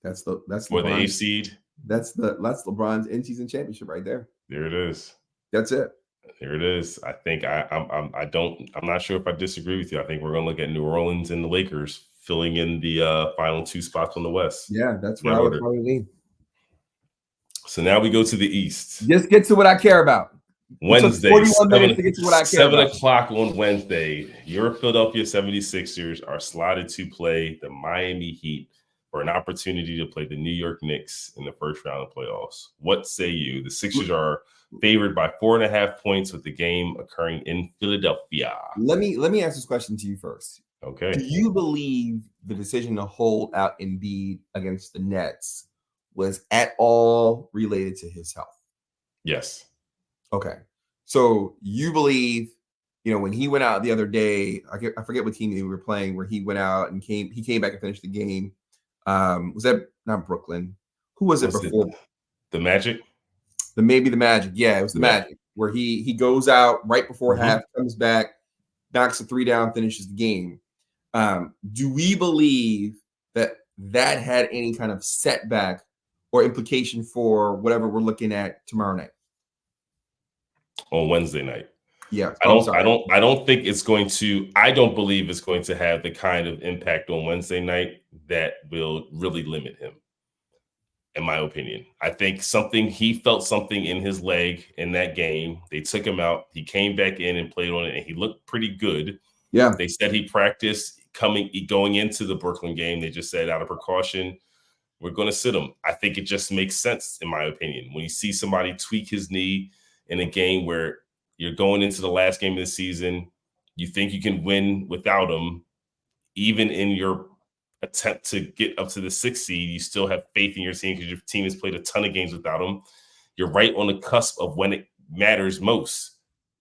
That's for the 8th seed. That's LeBron's in-season championship right there. There it is. That's it. There it is. I think I'm not sure if I disagree with you. I think we're going to look at New Orleans and the Lakers filling in the final 2 spots on the West. Yeah, that's where I would probably lean. So now we go to the East. Just get to what I care about. Wednesday, 41 minutes to get to what I care 7 about. o'clock on Wednesday, your Philadelphia 76ers are slotted to play the Miami Heat for an opportunity to play the New York Knicks in the first round of playoffs. What say you? The Sixers are favored by 4.5 points with the game occurring in Philadelphia. Let me ask this question to you first. Okay. Do you believe the decision to hold out Embiid against the Nets was at all related to his health? Yes. Okay. So you believe, when he went out the other day, I forget what team we were playing, where he went out and he came back and finished the game. Was that not Brooklyn? Who was it before? The Magic? Maybe the Magic. Yeah, it was the Magic, where he goes out right before half, comes back, knocks a 3 down, finishes the game. Do we believe that had any kind of setback or implication for whatever we're looking at tomorrow night? On Wednesday night. Yeah. I don't think it's going to, I don't believe it's going to have the kind of impact on Wednesday night that will really limit him, in my opinion. I think he felt something in his leg in that game. They took him out. He came back in and played on it, and he looked pretty good. Yeah. They said he practiced going into the Brooklyn game. They just said, out of precaution, we're going to sit him. I think it just makes sense, in my opinion. When you see somebody tweak his knee in a game where you're going into the last game of the season, you think you can win without him, even in your attempt to get up to the 6th seed, you still have faith in your team because your team has played a ton of games without him. You're right on the cusp of when it matters most.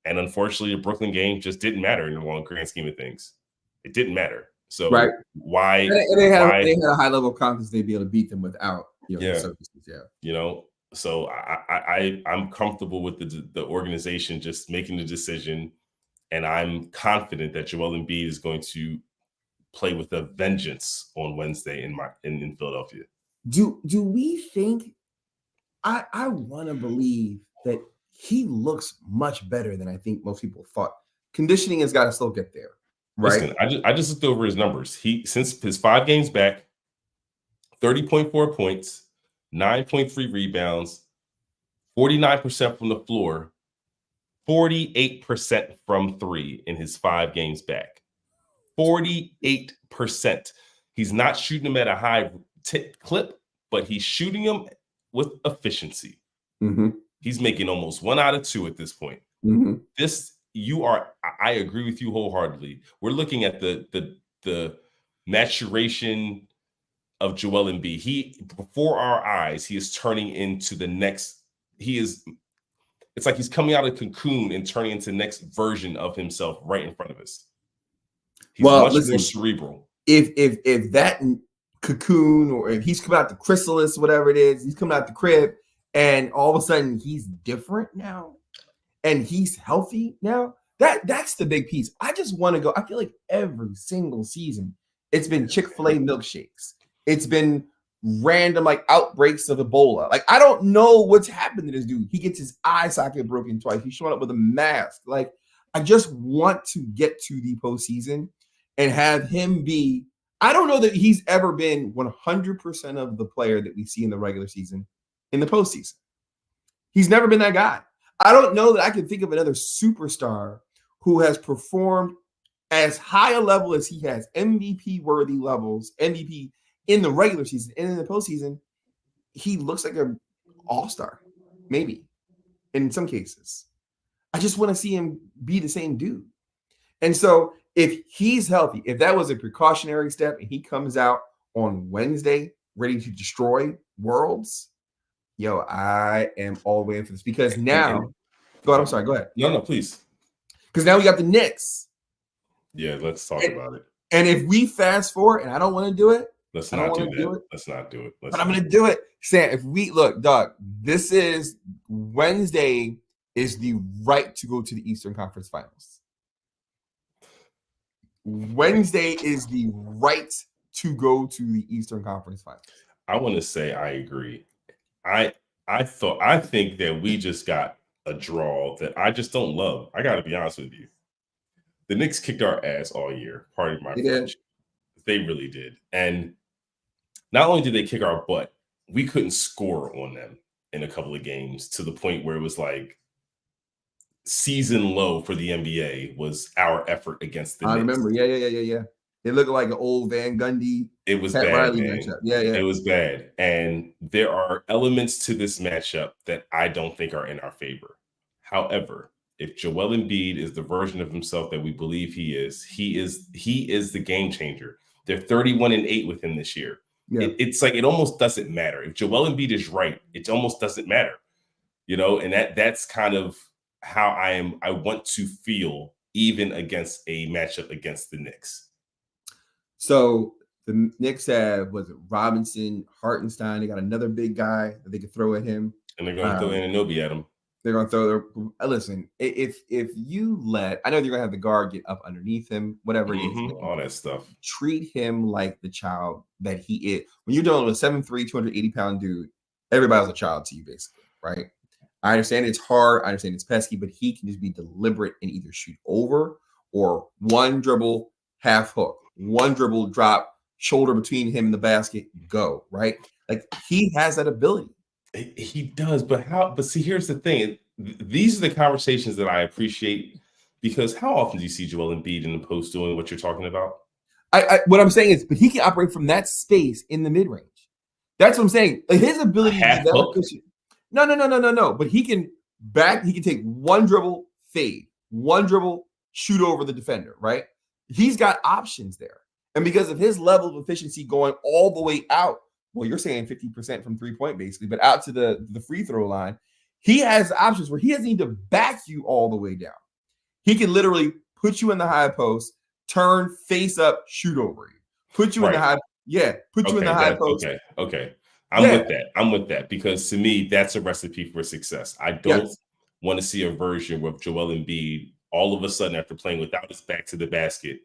And unfortunately, the Brooklyn game just didn't matter in the long grand scheme of things. It didn't matter. So why? They had a high level of confidence they'd be able to beat them without the services. Yeah. So I'm comfortable with the organization just making the decision, and I'm confident that Joel Embiid is going to play with a vengeance on Wednesday in Philadelphia. Do we think? I want to believe that he looks much better than I think most people thought. Conditioning has got to still get there, right? Listen, I just looked over his numbers. Since his 5 games back, 30.4 points, 9.3 rebounds, 49% from the floor, 48% from 3 in his 5 games back. 48%. He's not shooting them at a high clip, but he's shooting them with efficiency. Mm-hmm. He's making almost 1 out of 2 at this point. Mm-hmm. I agree with you wholeheartedly. We're looking at the maturation of Joel Embiid. Before our eyes, he is turning into the next it's like he's coming out of cocoon and turning into the next version of himself right in front of us. He's much more cerebral. If that cocoon, or if he's coming out the chrysalis, whatever it is, he's coming out the crib, and all of a sudden he's different now, and he's healthy now. That's the big piece. I just want to go. I feel like every single season it's been Chick-fil-A milkshakes. It's been random like outbreaks of Ebola. Like I don't know what's happened to this dude. He gets his eye socket broken twice. He's showing up with a mask. Like I just want to get to the postseason and have him be. I don't know that he's ever been 100% of the player that we see in the regular season in the postseason. He's never been that guy. I don't know that I can think of another superstar who has performed as high a level as he has, MVP worthy levels, MVP in the regular season and in the postseason. He looks like an all-star, maybe in some cases. I just want to see him be the same dude. And so if he's healthy, if that was a precautionary step and he comes out on Wednesday ready to destroy worlds, yo, I am all the way in for this because now, go ahead. I'm sorry. Go ahead. No, please. Because now we got the Knicks. Yeah, let's talk about it. And if we fast forward, and I don't want to do it, let's not do that. Let's not do it. But I'm going to do it. Sam, if we look, Doug, this is Wednesday is the right to go to the Eastern Conference Finals. Wednesday is the right to go to the Eastern Conference Finals. I want to say I agree. I think that we just got a draw that I just don't love. I got to be honest with you. The Knicks kicked our ass all year. Pardon my French. They really did. And not only did they kick our butt, we couldn't score on them in a couple of games to the point where it was like season low for the NBA was our effort against the Knicks. I remember. Yeah. It looked like an old Van Gundy. It was Pat bad, Riley man. matchup. Yeah. It was bad. And there are elements to this matchup that I don't think are in our favor. However, if Joel Embiid is the version of himself that we believe he is the game changer. They're 31-8 with him this year. Yeah. It's like it almost doesn't matter. If Joel Embiid is right, it almost doesn't matter. You know, and that's kind of how I want to feel even against a matchup against the Knicks. So the Knicks have, was it Robinson, Hartenstein? They got another big guy that they could throw at him. And they're going to throw Anunoby at him. They're going to throw listen, if you I know you're going to have the guard get up underneath him, whatever it is. All that stuff. Treat him like the child that he is. When you're dealing with a 7'3", 280-pound dude, everybody's a child to you, basically, right? I understand it's hard. I understand it's pesky, but he can just be deliberate and either shoot over or one dribble, half hook, one dribble, drop, shoulder between him and the basket, go, right? Like he has that ability. He does, but see, here's the thing. These are the conversations that I appreciate because how often do you see Joel Embiid in the post doing what you're talking about? What I'm saying is, but he can operate from that space in the mid-range. That's what I'm saying. Like his ability to develop. No. But he can take one dribble, fade, one dribble, shoot over the defender, right? He's got options there. And because of his level of efficiency going all the way out, well, you're saying 50% from 3-point basically, but out to the free throw line, he has options where he doesn't need to back you all the way down. He can literally put you in the high post, turn face up, shoot over you. Put you in the high, put you in the high post. Okay. I'm with that because to me, that's a recipe for success. I don't want to see a version where Joel Embiid all of a sudden, after playing without his back to the basket,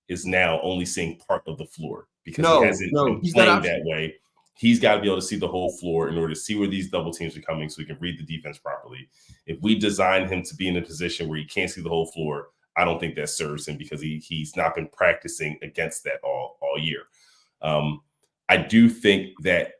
is now only seeing part of the floor because he hasn't been playing that way. He's got to be able to see the whole floor in order to see where these double teams are coming so he can read the defense properly. If we design him to be in a position where he can't see the whole floor, I don't think that serves him because he's not been practicing against that all year. I do think that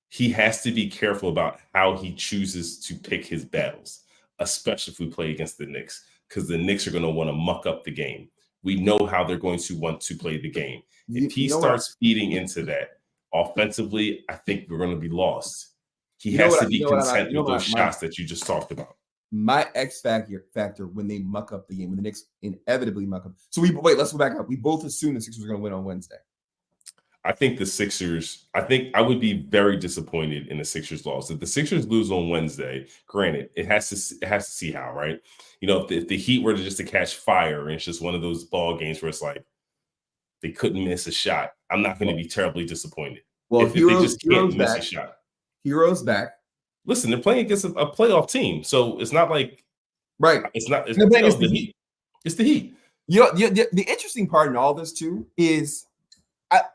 he has to be careful about how he chooses to pick his battles, especially if we play against the Knicks, because the Knicks are going to want to muck up the game. We know how they're going to want to play the game. If he starts feeding into that offensively, I think we're going to be lost. He has to be content with those shots that you just talked about. My X factor when they muck up the game, when the Knicks inevitably muck up. So let's go back up. We both assumed the Sixers were going to win on Wednesday. I think the Sixers, I think I would be very disappointed in the Sixers loss. If the Sixers lose on Wednesday, granted, it has to see how, right? You know, if the Heat were to catch fire and it's just one of those ball games where it's like they couldn't miss a shot, I'm not going to be terribly disappointed. Well, If they just can't miss a shot. Heroes back. Listen, they're playing against a playoff team, so it's not like It's not. It's, it's the Heat. It's the Heat. You know, the interesting part in all this too is,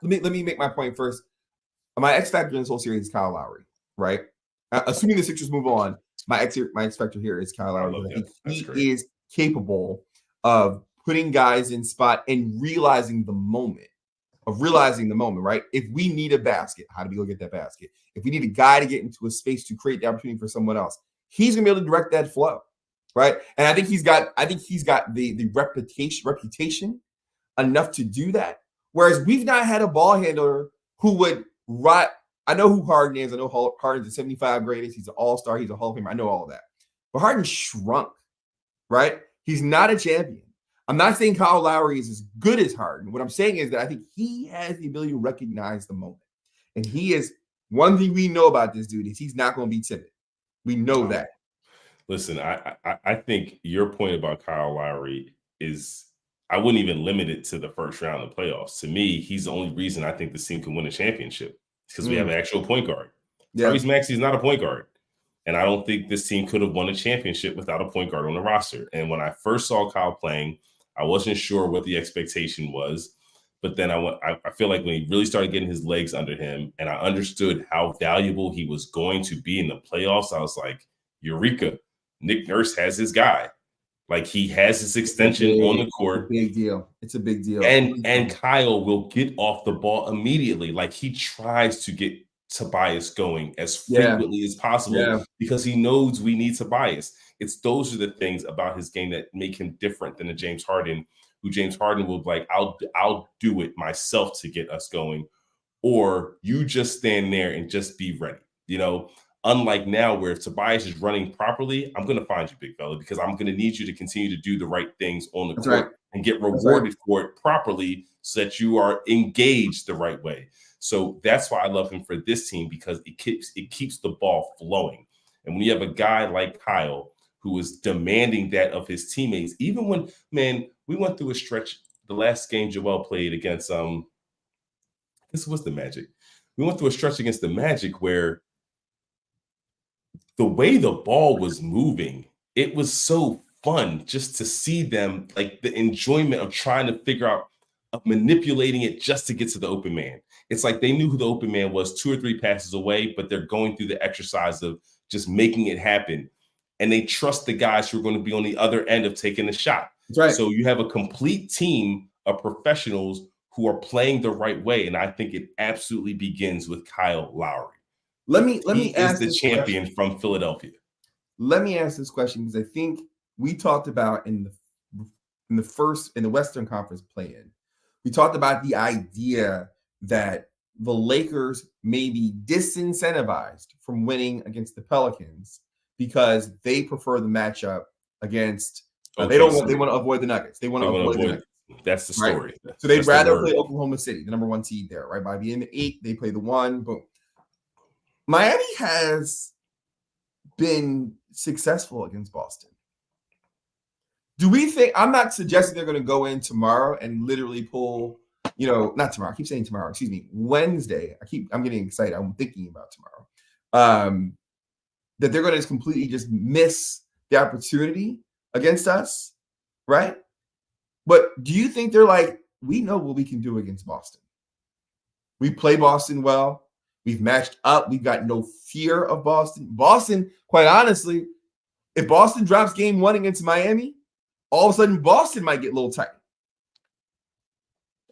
let me make my point first. My X factor in this whole series is Kyle Lowry, right? Assuming the Sixers move on, my X factor here is Kyle Lowry. I think he is capable of putting guys in spot and realizing the moment, right? If we need a basket, how do we go get that basket? If we need a guy to get into a space to create the opportunity for someone else, he's gonna be able to direct that flow, right? And I think he's got the reputation enough to do that. Whereas we've not had a ball handler who would I know who Harden is. I know Harden's the 75 greatest. He's an all-star. He's a Hall of Famer. I know all of that. But Harden shrunk, right? He's not a champion. I'm not saying Kyle Lowry is as good as Harden. What I'm saying is that I think he has the ability to recognize the moment. And he is, one thing we know about this dude is he's not going to be timid. We know that. Listen, I think your point about Kyle Lowry is, I wouldn't even limit it to the first round of the playoffs. To me, he's the only reason I think this team can win a championship, because we have an actual point guard. Tyrese Maxey's not a point guard. And I don't think this team could have won a championship without a point guard on the roster. And when I first saw Kyle playing, I wasn't sure what the expectation was. But then I feel like when he really started getting his legs under him and I understood how valuable he was going to be in the playoffs, I was like, Eureka, Nick Nurse has his guy. Like, he has his extension on the court. It's a big deal. And Kyle will get off the ball immediately. Like, he tries to get Tobias going as frequently as possible because he knows we need Tobias. Those are the things about his game that make him different than a James Harden, who James Harden will be like, I'll do it myself to get us going. Or you just stand there and just be ready. You know, unlike now where if Tobias is running properly, I'm going to find you, big fella, because I'm going to need you to continue to do the right things on the court and get rewarded for it properly so that you are engaged the right way. So that's why I love him for this team, because it keeps the ball flowing. And when you have a guy like Kyle who is demanding that of his teammates, even when, man, we went through a stretch, the last game Joel played against, this was the Magic. We went through a stretch against the Magic where the way the ball was moving, it was so fun just to see them, like the enjoyment of trying to figure out, of manipulating it just to get to the open man. It's like they knew who the open man was 2 or 3 passes away, but they're going through the exercise of just making it happen. And they trust the guys who are going to be on the other end of taking the shot. So you have a complete team of professionals who are playing the right way. And I think it absolutely begins with Kyle Lowry. Let me ask the champion from Philadelphia. Let me ask this question, because I think we talked about in the Western Conference play-in, we talked about the idea that the Lakers may be disincentivized from winning against the Pelicans because they prefer the matchup against. They want to avoid the Nuggets. They want to avoid the Nuggets. That's the story. Right? So they'd rather play Oklahoma City, the number 1 seed there, right? By being the 8, they play the 1. Boom. Miami has been successful against Boston. Do we think, I'm not suggesting they're going to go in tomorrow and literally pull, not tomorrow. I keep saying tomorrow. Excuse me. Wednesday. I'm getting excited. I'm thinking about tomorrow. That they're going to completely just miss the opportunity against us, right? But do you think they're like, we know what we can do against Boston? We play Boston well. We've matched up. We've got no fear of Boston. Boston, quite honestly, if Boston drops game 1 against Miami, all of a sudden Boston might get a little tight.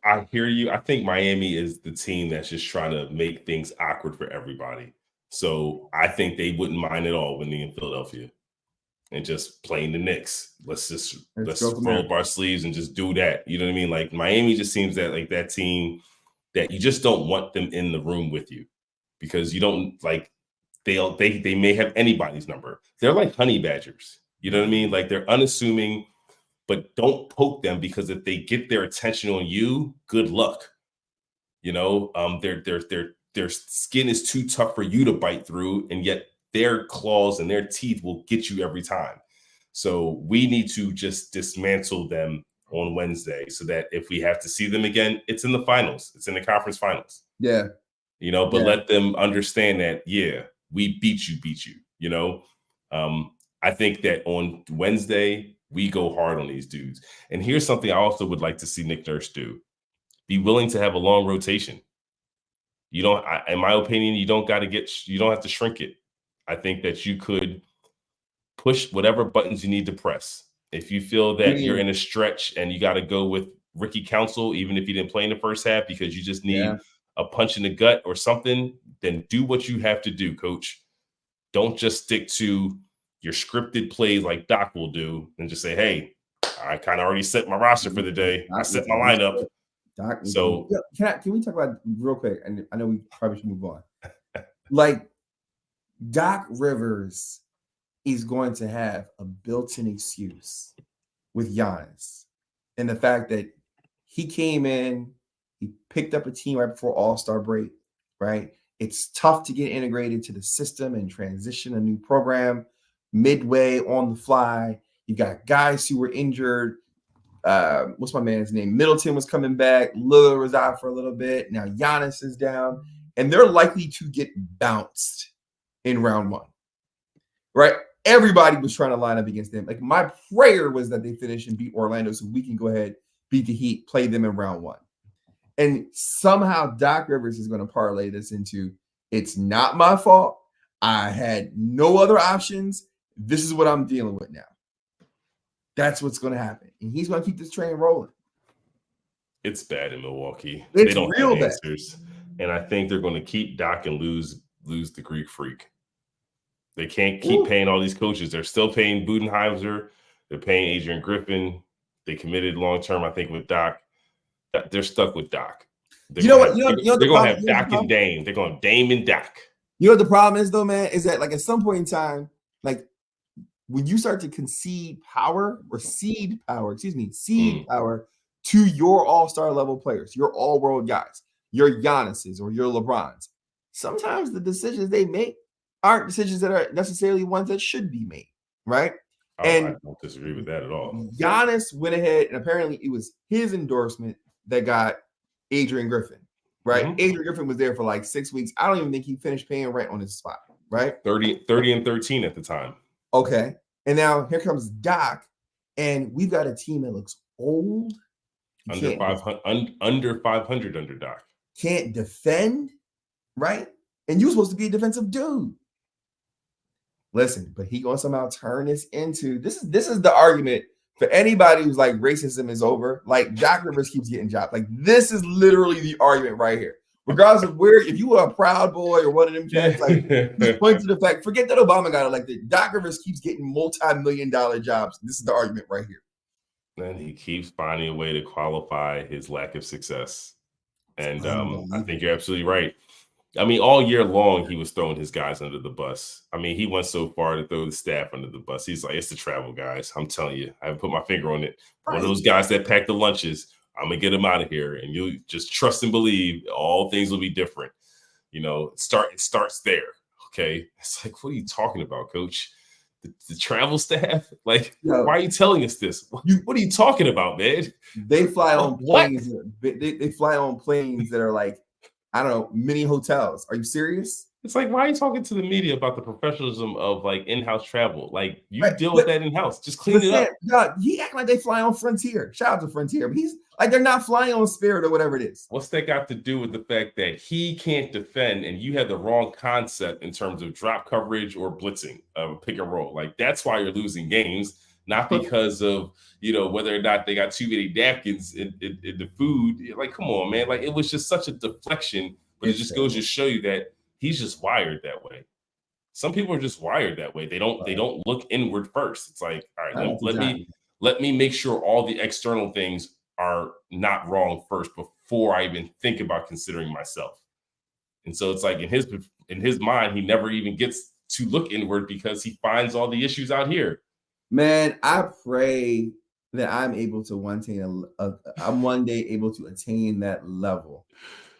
I hear you. I think Miami is the team that's just trying to make things awkward for everybody. So I think they wouldn't mind at all winning in Philadelphia and just playing the Knicks. Let's roll up our sleeves and just do that. You know what I mean? Like, Miami just seems that like that team that you just don't want them in the room with you, because you don't like, they may have anybody's number. They're like honey badgers. You know what I mean? Like, they're unassuming, but don't poke them, because if they get their attention on you, good luck. Their skin is too tough for you to bite through, and yet their claws and their teeth will get you every time. So we need to just dismantle them on Wednesday so that if we have to see them again, it's in the finals. It's in the conference finals. Yeah. But let them understand that, we beat you. I think that on Wednesday, we go hard on these dudes. And here's something I also would like to see Nick Nurse do. Be willing to have a long rotation. In my opinion, you don't have to shrink it. I think that you could push whatever buttons you need to press. If you feel that you're in a stretch and you got to go with Ricky Council, even if you didn't play in the first half because you just need a punch in the gut or something, then do what you have to do, coach. Don't just stick to your scripted plays like Doc will do and just say, hey, I kind of already set my roster for the day. I set my lineup. Doc, so can we talk about real quick? And I know we probably should move on. Like Doc Rivers is going to have a built-in excuse with Giannis, and the fact that he came in, he picked up a team right before All-Star break, right? It's tough to get integrated to the system and transition a new program midway on the fly. You got guys who were injured. What's my man's name? Middleton was coming back. Lillard was out for a little bit. Now Giannis is down, and they're likely to get bounced in round one, right? Everybody was trying to line up against them. Like my prayer was that they finish and beat Orlando so we can go ahead, beat the Heat, play them in round one. And somehow Doc Rivers is going to parlay this into, it's not my fault. I had no other options. This is what I'm dealing with now. That's what's going to happen. And he's going to keep this train rolling. It's bad in Milwaukee. It's they don't real have bad. Answers. And I think they're going to keep Doc and lose the Greek freak. They can't keep paying all these coaches. They're still paying Budenholzer. They're paying Adrian Griffin. They committed long-term, I think, with Doc. They're stuck with Doc. They're going to have Doc and Dame. They're going to have Dame and Doc. You know what the problem is, though, man, is that like at some point in time, like when you start to concede power or seed power to your all-star level players, your all-world guys, your Giannis's or your LeBrons, sometimes the decisions they make aren't decisions that are necessarily ones that should be made, right? I don't disagree with that at all. Giannis went ahead, and apparently it was his endorsement that got Adrian Griffin, right? Mm-hmm. Adrian Griffin was there for like 6 weeks. I don't even think he finished paying rent on his spot, right? 30 and 13 at the time. Okay. And now here comes Doc, and we've got a team that looks old. Under 500 under Doc. Can't defend, right? And you're supposed to be a defensive dude. Listen, but he gonna somehow turn this into this is the argument for anybody who's like racism is over. Like Doc Rivers keeps getting jobs. Like this is literally the argument right here. Regardless of where, if you were a Proud Boy or one of them cats, like just point to the fact, forget that Obama got elected. Doc Rivers keeps getting multi-million-dollar jobs. This is the argument right here. And he keeps finding a way to qualify his lack of success. And I think you're absolutely right. I mean, all year long, he was throwing his guys under the bus. I mean, he went so far to throw the staff under the bus. He's like, it's the travel guys. I'm telling you, I haven't put my finger on it. Right. One of those guys that pack the lunches, I'm going to get him out of here. And you just trust and believe all things will be different. It starts there. Okay. It's like, what are you talking about, coach? The travel staff? Like, why are you telling us this? What are you talking about, man? They fly on planes. They fly on planes that are like, I don't know, mini hotels. Are you serious? It's like, why are you talking to the media about the professionalism of like in-house travel? Like you deal with that in-house. Just clean it up. Yeah, he act like they fly on Frontier. Shout out to Frontier. But he's like, they're not flying on Spirit or whatever it is. What's that got to do with the fact that he can't defend and you have the wrong concept in terms of drop coverage or blitzing, pick and roll? Like that's why you're losing games, not because of, whether or not they got too many napkins in the food. Like, come on, man. Like it was just such a deflection, but it just goes to show you that he's just wired that way. Some people are just wired that way. They don't look inward first. It's like, all right, let me make sure all the external things are not wrong first before I even think about considering myself. And so it's like in his mind, he never even gets to look inward because he finds all the issues out here. Man, I pray that I'm able to one day able to attain that level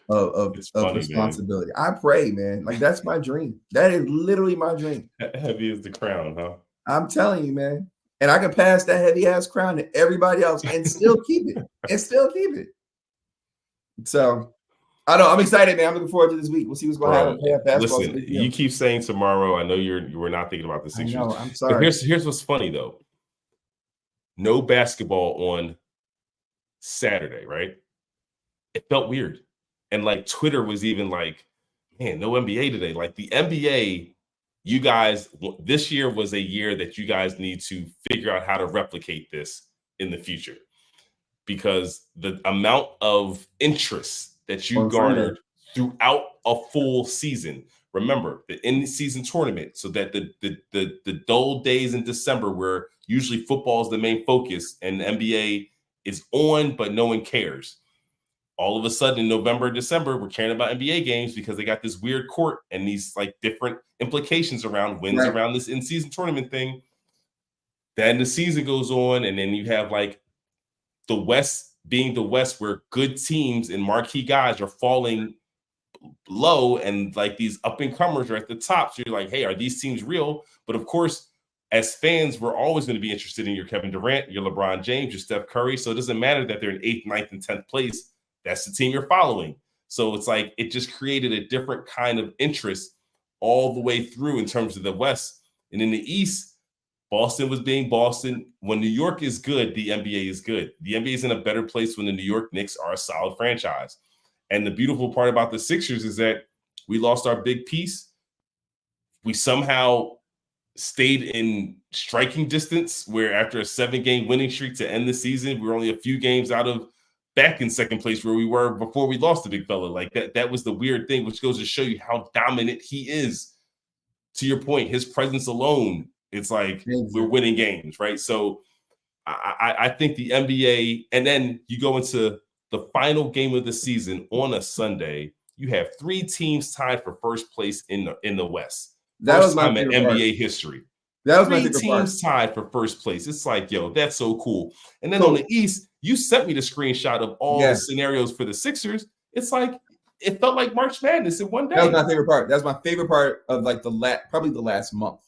of funny, responsibility. Man. I pray, man. Like that's my dream. That is literally my dream. Heavy as the crown, huh? I'm telling you, man. And I can pass that heavy ass crown to everybody else and still keep it. So I know I'm excited, man. I'm looking forward to this week. We'll see what's going to happen. Listen, you keep saying tomorrow. I know you were not thinking about the Sixers. I know, I'm sorry. But here's what's funny though. No basketball on Saturday, right? It felt weird. And like Twitter was even like, man, no NBA today. Like the NBA, you guys, this year was a year that you guys need to figure out how to replicate this in the future. Because the amount of interest that you garnered throughout a full season. Remember, the in-season tournament, so that the dull days in December where usually football is the main focus and the NBA is on, but no one cares. All of a sudden in November, December, we're caring about NBA games because they got this weird court and these like different implications around wins around this in-season tournament thing. Then the season goes on, and then you have like the West being the West where good teams and marquee guys are falling low and like these up-and-comers are at the top. So you're like, hey, are these teams real? But of course, as fans, we're always going to be interested in your Kevin Durant, your LeBron James, your Steph Curry. So it doesn't matter that they're in 8th, 9th, and 10th place. That's the team you're following. So it's like it just created a different kind of interest all the way through in terms of the West. And in the East, Boston was being Boston. When New York is good, the NBA is good. The NBA is in a better place when the New York Knicks are a solid franchise. And the beautiful part about the Sixers is that we lost our big piece. We somehow stayed in striking distance, where after a 7-game winning streak to end the season, we were only a few games out of back in second place where we were before we lost the big fella. Like that was the weird thing, which goes to show you how dominant he is. To your point, his presence alone, it's like we're winning games, right? So I think the NBA, and then you go into the final game of the season on a Sunday, you have 3 teams tied for first place in the West. That was my favorite in NBA part. history. That was 3 my favorite teams tied for first place. It's like, yo, that's so cool. And then on the East, you sent me the screenshot of all the scenarios for the Sixers. It's like it felt like March Madness in one day. That was my favorite part. That's my favorite part of like probably the last month.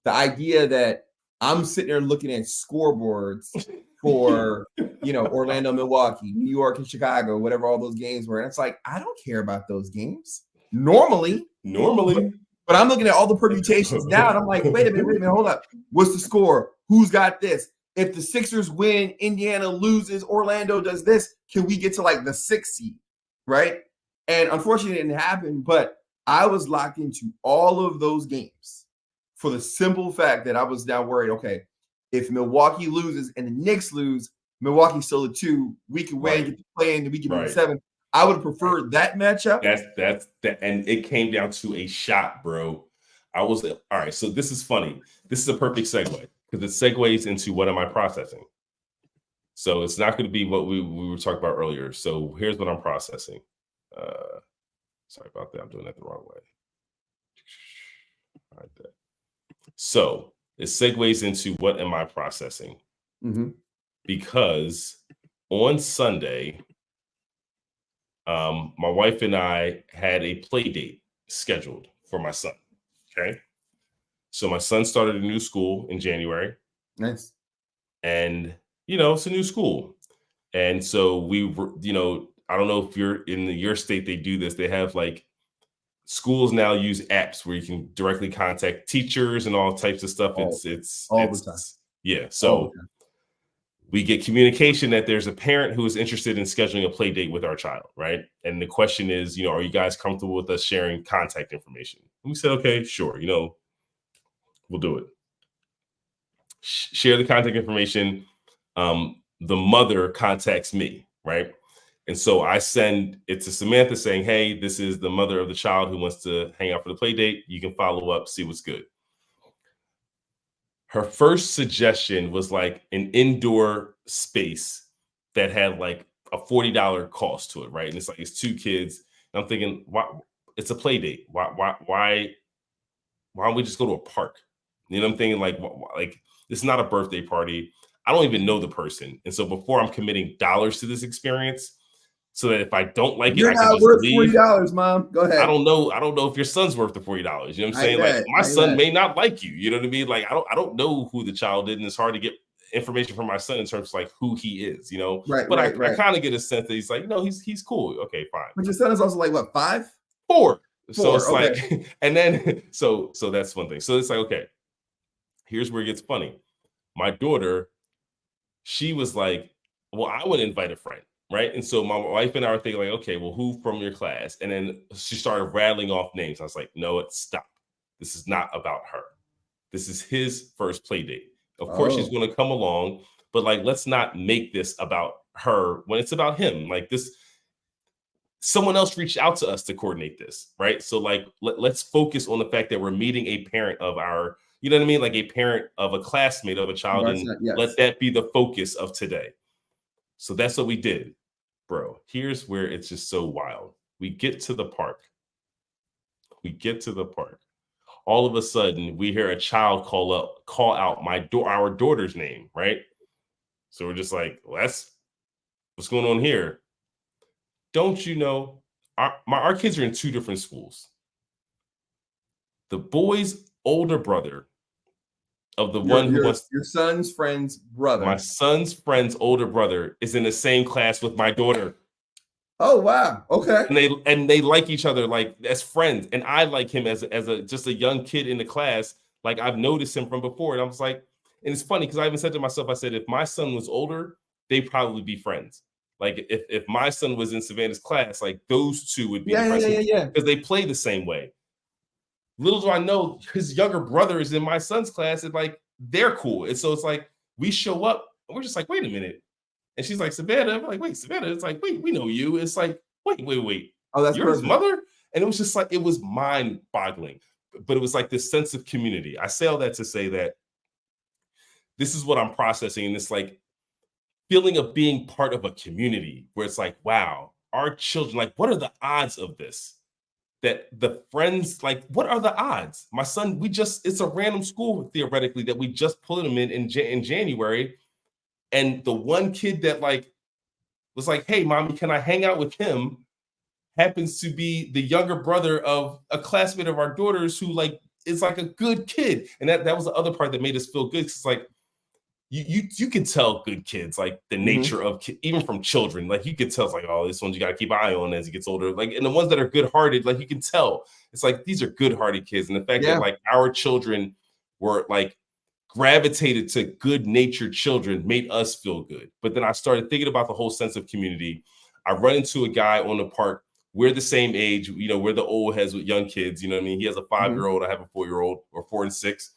The idea that I'm sitting there looking at scoreboards for Orlando, Milwaukee, New York, and Chicago, whatever all those games were. And it's like, I don't care about those games normally. But I'm looking at all the permutations now, and I'm like, wait a minute, hold up. What's the score? Who's got this? If the Sixers win, Indiana loses, Orlando does this, can we get to like the 6th seed, right? And unfortunately, it didn't happen, but I was locked into all of those games for the simple fact that I was now worried, okay, if Milwaukee loses and the Knicks lose, Milwaukee's still at 2, we can win, get to play in, and we can be at 7. I would have preferred that matchup. That's that, and it came down to a shot, bro. I was all right. So this is funny. This is a perfect segue because it segues into what am I processing. So it's not going to be what we were talking about earlier. So here's what I'm processing. Sorry about that. I'm doing that the wrong way. All right, there. So it segues into what am I processing? Because on Sunday, my wife and I had a play date scheduled for my son. Okay. So my son started a new school in January. Nice. And, it's a new school. And so we were, I don't know if you're in your state, they do this. They have like schools now use apps where you can directly contact teachers and all types of stuff. It's all the time. Yeah. So we get communication that there's a parent who is interested in scheduling a play date with our child, right? And the question is, are you guys comfortable with us sharing contact information? And we said, okay, sure, we'll do it. Share the contact information. The mother contacts me, right? And so I send it to Samantha saying, hey, this is the mother of the child who wants to hang out for the play date. You can follow up, see what's good. Her first suggestion was like an indoor space that had like a $40 cost to it, right? And it's like it's 2 kids. And I'm thinking, why? It's a play date. Why don't we just go to a park? I'm thinking like it's not a birthday party. I don't even know the person, and so before I'm committing dollars to this experience, so that if I don't like it, You're I can not just worth leave. $40, Mom. Go ahead. I don't know if your son's worth the $40. You know what I'm saying? Like my son may not like you. You know what I mean? Like I don't know who the child is, and it's hard to get information from my son in terms of like who he is, you know. Right, but right, I kind of get a sense that he's like, no, he's cool. Okay, fine. But your son is also like what, 5? 4. So it's okay. like, and then so that's one thing. So it's like, okay, here's where it gets funny. My daughter, she was like, well, I would invite a friend, right? And so my wife and I were thinking like, okay, well, who from your class? And then she started rattling off names. I was like, no, stop. This is not about her. This is his first play date. Of course, she's going to come along, but like, let's not make this about her when it's about him. Like this, someone else reached out to us to coordinate this, right? So like, let's focus on the fact that we're meeting a parent of our, you know what I mean? Like a parent of a classmate of a child, and let that be the focus of today. So that's what we did, bro. Here's where it's just so wild. We get to the park. All of a sudden, we hear a child call out our daughter's name, right? So we're just like, well, what's going on here? Don't you know, our kids are in 2 different schools. The boy's older brother of the one who wants your son's friend's brother. My son's friend's older brother is in the same class with my daughter. Oh wow! Okay. And they like each other like as friends, and I like him as just a young kid in the class. Like I've noticed him from before, and I was like, and it's funny because I even said to myself, I said, if my son was older, they'd probably be friends. Like if my son was in Savannah's class, like those two would be friends because they play the same way. Little do I know, his younger brother is in my son's class, and like they're cool, and so it's like we show up, and we're just like, wait a minute. And she's like, Savannah. I'm like, wait, Savannah. It's like, wait, we know you. It's like, wait. Oh, that's you're his mother? And it was just like, it was mind-boggling. But it was like this sense of community. I say all that to say that this is what I'm processing. And it's like feeling of being part of a community where it's like, wow, our children, like, what are the odds of this? That the friends, like, what are the odds? My son, it's a random school, theoretically, that we just put him in January. And the one kid that like was like, hey, mommy, can I hang out with him? Happens to be the younger brother of a classmate of our daughter's who like is like a good kid. And that was the other part that made us feel good. It's like you can tell good kids, like the nature of even from children, like you can tell it's like, oh, this one you got to keep an eye on as he gets older. Like, and the ones that are good-hearted, like you can tell it's like these are good-hearted kids. And the fact that like our children were like gravitated to good-natured children made us feel good. But then I started thinking about the whole sense of community. I run into a guy on the park. We're the same age, you know, we're the old heads with young kids. You know what I mean? He has a 5-year-old, I have a 4-year-old, or 4 and 6.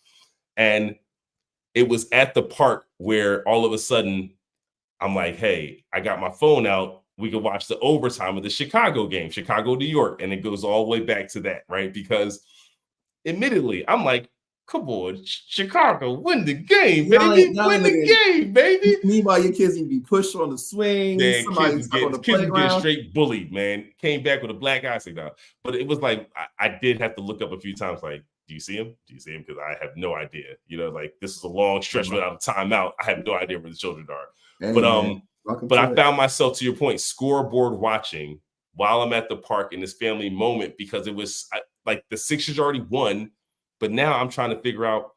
And it was at the park where all of a sudden I'm like, hey, I got my phone out. We could watch the overtime of the Chicago game, Chicago, New York. And it goes all the way back to that, right? Because admittedly, I'm like, come on, Chicago, win the game, baby. Win the game, baby. Meanwhile, your kids need to be pushed on the swing. Man, kids get straight bullied, man. Came back with a black eye signal. But it was like, I did have to look up a few times, like, do you see him? Do you see him? Because I have no idea. You know, like this is a long stretch without a timeout. I have no idea where the children are. Hey, but I found myself, to your point, scoreboard watching while I'm at the park in this family moment, because it was like the Sixers already won. But now I'm trying to figure out,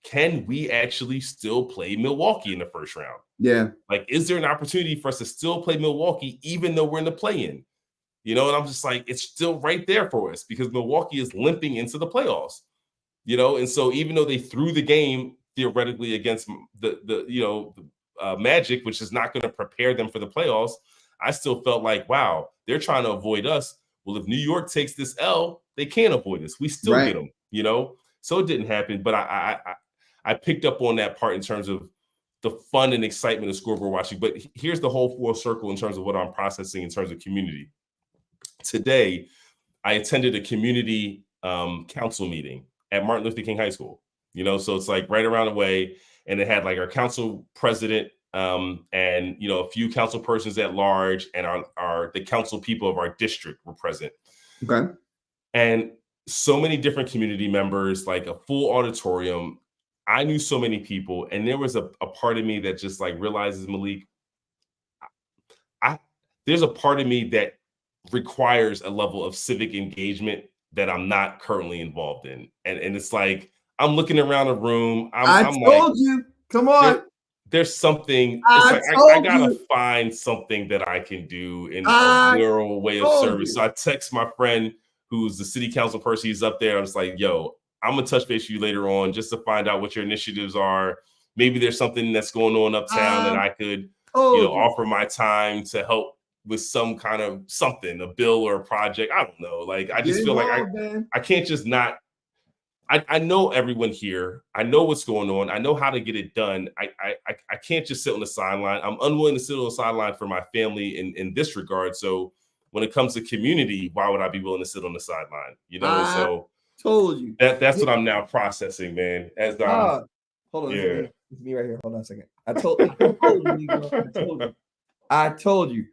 can we actually still play Milwaukee in the first round? Yeah. Like, is there an opportunity for us to still play Milwaukee, even though we're in the play-in? You know, and I'm just like, it's still right there for us because Milwaukee is limping into the playoffs. You know, and so even though they threw the game theoretically against the Magic, which is not going to prepare them for the playoffs, I still felt like, wow, they're trying to avoid us. Well, if New York takes this L, they can't avoid us. We still get them, you know? So it didn't happen. But I picked up on that part in terms of the fun and excitement of scoreboard watching. But here's the whole full circle in terms of what I'm processing in terms of community. Today, I attended a community council meeting at Martin Luther King High School. You know, so it's like right around the way. And it had like our council president and, you know, a few council persons at large, and the council people of our district were present. Okay. And so many different community members, like a full auditorium. I knew so many people. And there was a part of me that just like realizes, Malik, there's a part of me that requires a level of civic engagement that I'm not currently involved in. And it's like I'm looking around a room, I I'm like, told you. Come on. there's something, it's I like I told gotta you. find something that I can do in a I rural way of told service. you. So I text my friend who's the city council person, he's up there. I was like, yo, I'm gonna touch base with you later on just to find out what your initiatives are. Maybe there's something that's going on uptown that I could, Told you. offer my time to help with some kind of something, a bill or a project. I don't know. Like I Get just feel like involved, man. I can't just not. I know everyone here. I know what's going on. I know how to get it done. I can't just sit on the sideline. I'm unwilling to sit on the sideline for my family in this regard. So when it comes to community, why would I be willing to sit on the sideline? I So told you. that's Yeah. what I'm now processing, man. As Hold on, yeah. it's me right here. Hold on a second. I told you, Negro. I told you. I told you.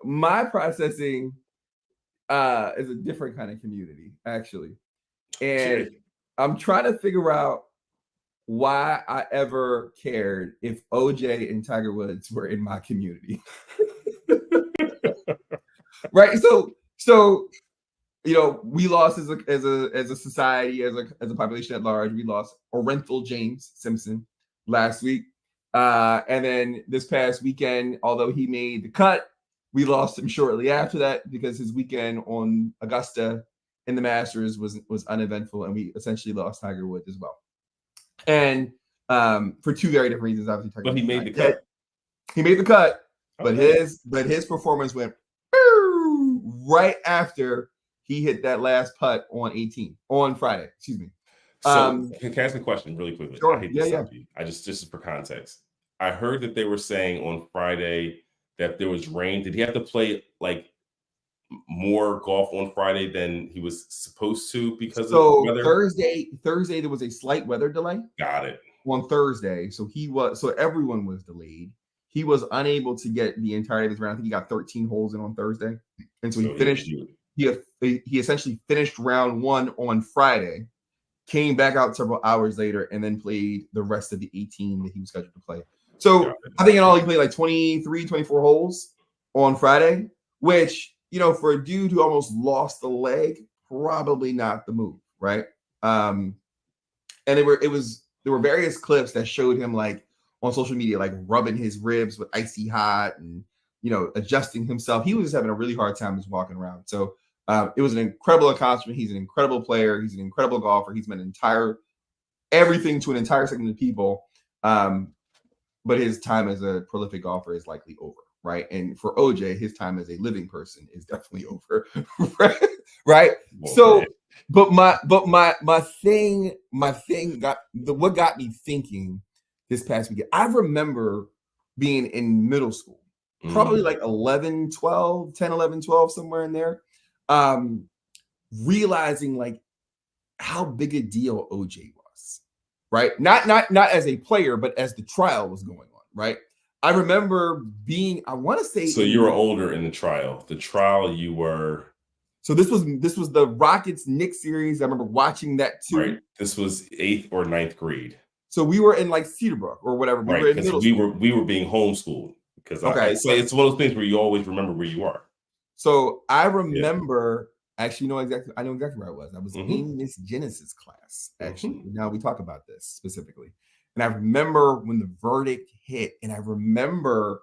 My processing is a different kind of community, actually. And Okay. I'm trying to figure out why I ever cared if OJ and Tiger Woods were in my community. Right. So we lost as a society, as a population at large. We lost Orenthal James Simpson last week. And then this past weekend, although he made the cut, we lost him shortly after that because his weekend on Augusta in the Masters was uneventful, and we essentially lost Tiger Woods as well. And for two very different reasons. Obviously, Tiger But he Woods made the cut. He made the cut, but Okay. his performance went right after he hit that last putt on Friday. Excuse me. So can I ask a question really quickly? Sure. I hate to Yeah, stop you. Just for context. I heard that they were saying on Friday that there was rain. Did he have to play like more golf on Friday than he was supposed to because of So weather? Thursday there was a slight weather delay Got it. on Thursday. So everyone was delayed. He was unable to get the entirety of his round. I think he got 13 holes in on Thursday. And so he finished, he essentially finished round one on Friday, came back out several hours later, and then played the rest of the 18 that he was scheduled to play. So I think in all he played like 23, 24 holes on Friday, which, for a dude who almost lost a leg, probably not the move, right? And there were various clips that showed him like on social media, like rubbing his ribs with icy hot and, adjusting himself. He was just having a really hard time just walking around. So it was an incredible accomplishment. He's an incredible player. He's an incredible golfer. He's meant everything to an entire segment of people. But his time as a prolific golfer is likely over, right? And for OJ, his time as a living person is definitely over, right? Well, so, but my thing what got me thinking this past weekend. I remember being in middle school, probably like 11, 12, 10, 11, 12, somewhere in there, realizing like how big a deal OJ was, right? Not as a player, but as the trial was going on, right? I remember I want to say. So you were older in the trial. The trial you were. So this was the Rockets Knicks series. I remember watching that too. Right. This was 8th or 9th grade. So we were in like Cedarbrook or whatever. We were in middle school. We were being homeschooled because it's one of those things where you always remember where you are. So I remember I know exactly where I was. I was in Miss Genesis class, actually. Now we talk about this specifically. And I remember when the verdict hit, and I remember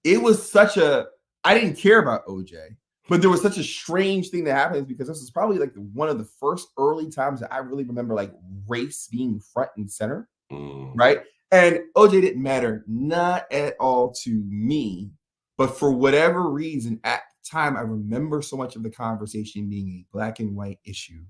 it was I didn't care about OJ, but there was such a strange thing that happened because this was probably like one of the first early times that I really remember like race being front and center, right? And OJ didn't matter, not at all to me, but for whatever reason at the time, I remember so much of the conversation being a black and white issue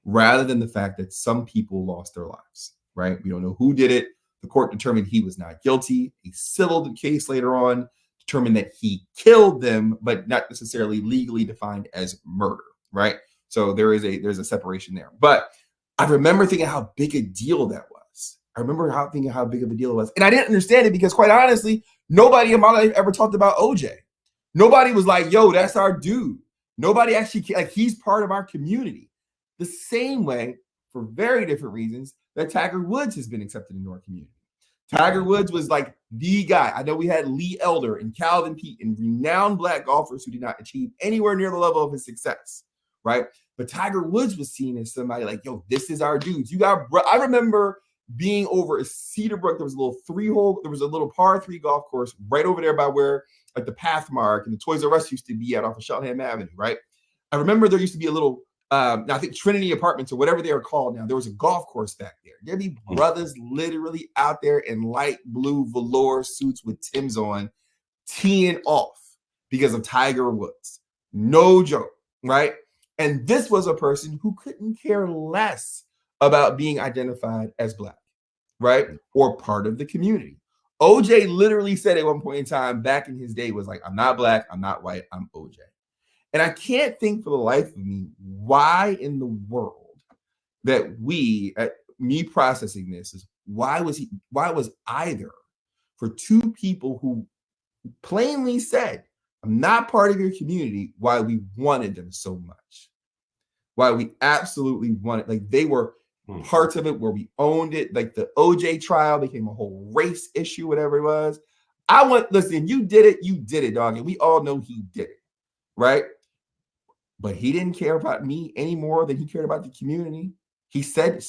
rather than the fact that some people lost their lives, right? We don't know who did it. The court determined he was not guilty. A civil case later on determined that he killed them, but not necessarily legally defined as murder, right? So there's a separation there. But I remember thinking how big a deal that was. I remember thinking how big of a deal it was. And I didn't understand it because, quite honestly, nobody in my life ever talked about OJ. Nobody was like, yo, that's our dude. Nobody actually, like, he's part of our community. The same way, for very different reasons, that Tiger Woods has been accepted into our community. Tiger Woods was like the guy. I know we had Lee Elder and Calvin Peete and renowned black golfers who did not achieve anywhere near the level of his success, right? But Tiger Woods was seen as somebody like, yo, this is our dudes. I remember being over at Cedarbrook. There was a little par 3 golf course right over there by where like the Pathmark and the Toys R Us used to be at off of Cheltenham Avenue, right? I remember there used to be a little I think Trinity Apartments or whatever they are called now. There was a golf course back there. There'd be brothers literally out there in light blue velour suits with Timbs on, teeing off because of Tiger Woods. No joke, right? And this was a person who couldn't care less about being identified as black, right? Or part of the community. OJ literally said at one point in time back in his day was like, I'm not black, I'm not white, I'm OJ. And I can't think for the life of me why in the world that me processing this is why was either for two people who plainly said, I'm not part of your community, why we wanted them so much. Why we absolutely wanted, like they were parts of it where we owned it. Like the OJ trial became a whole race issue, whatever it was. Listen, you did it, dog. And we all know he did it, right? But he didn't care about me any more than he cared about the community. He said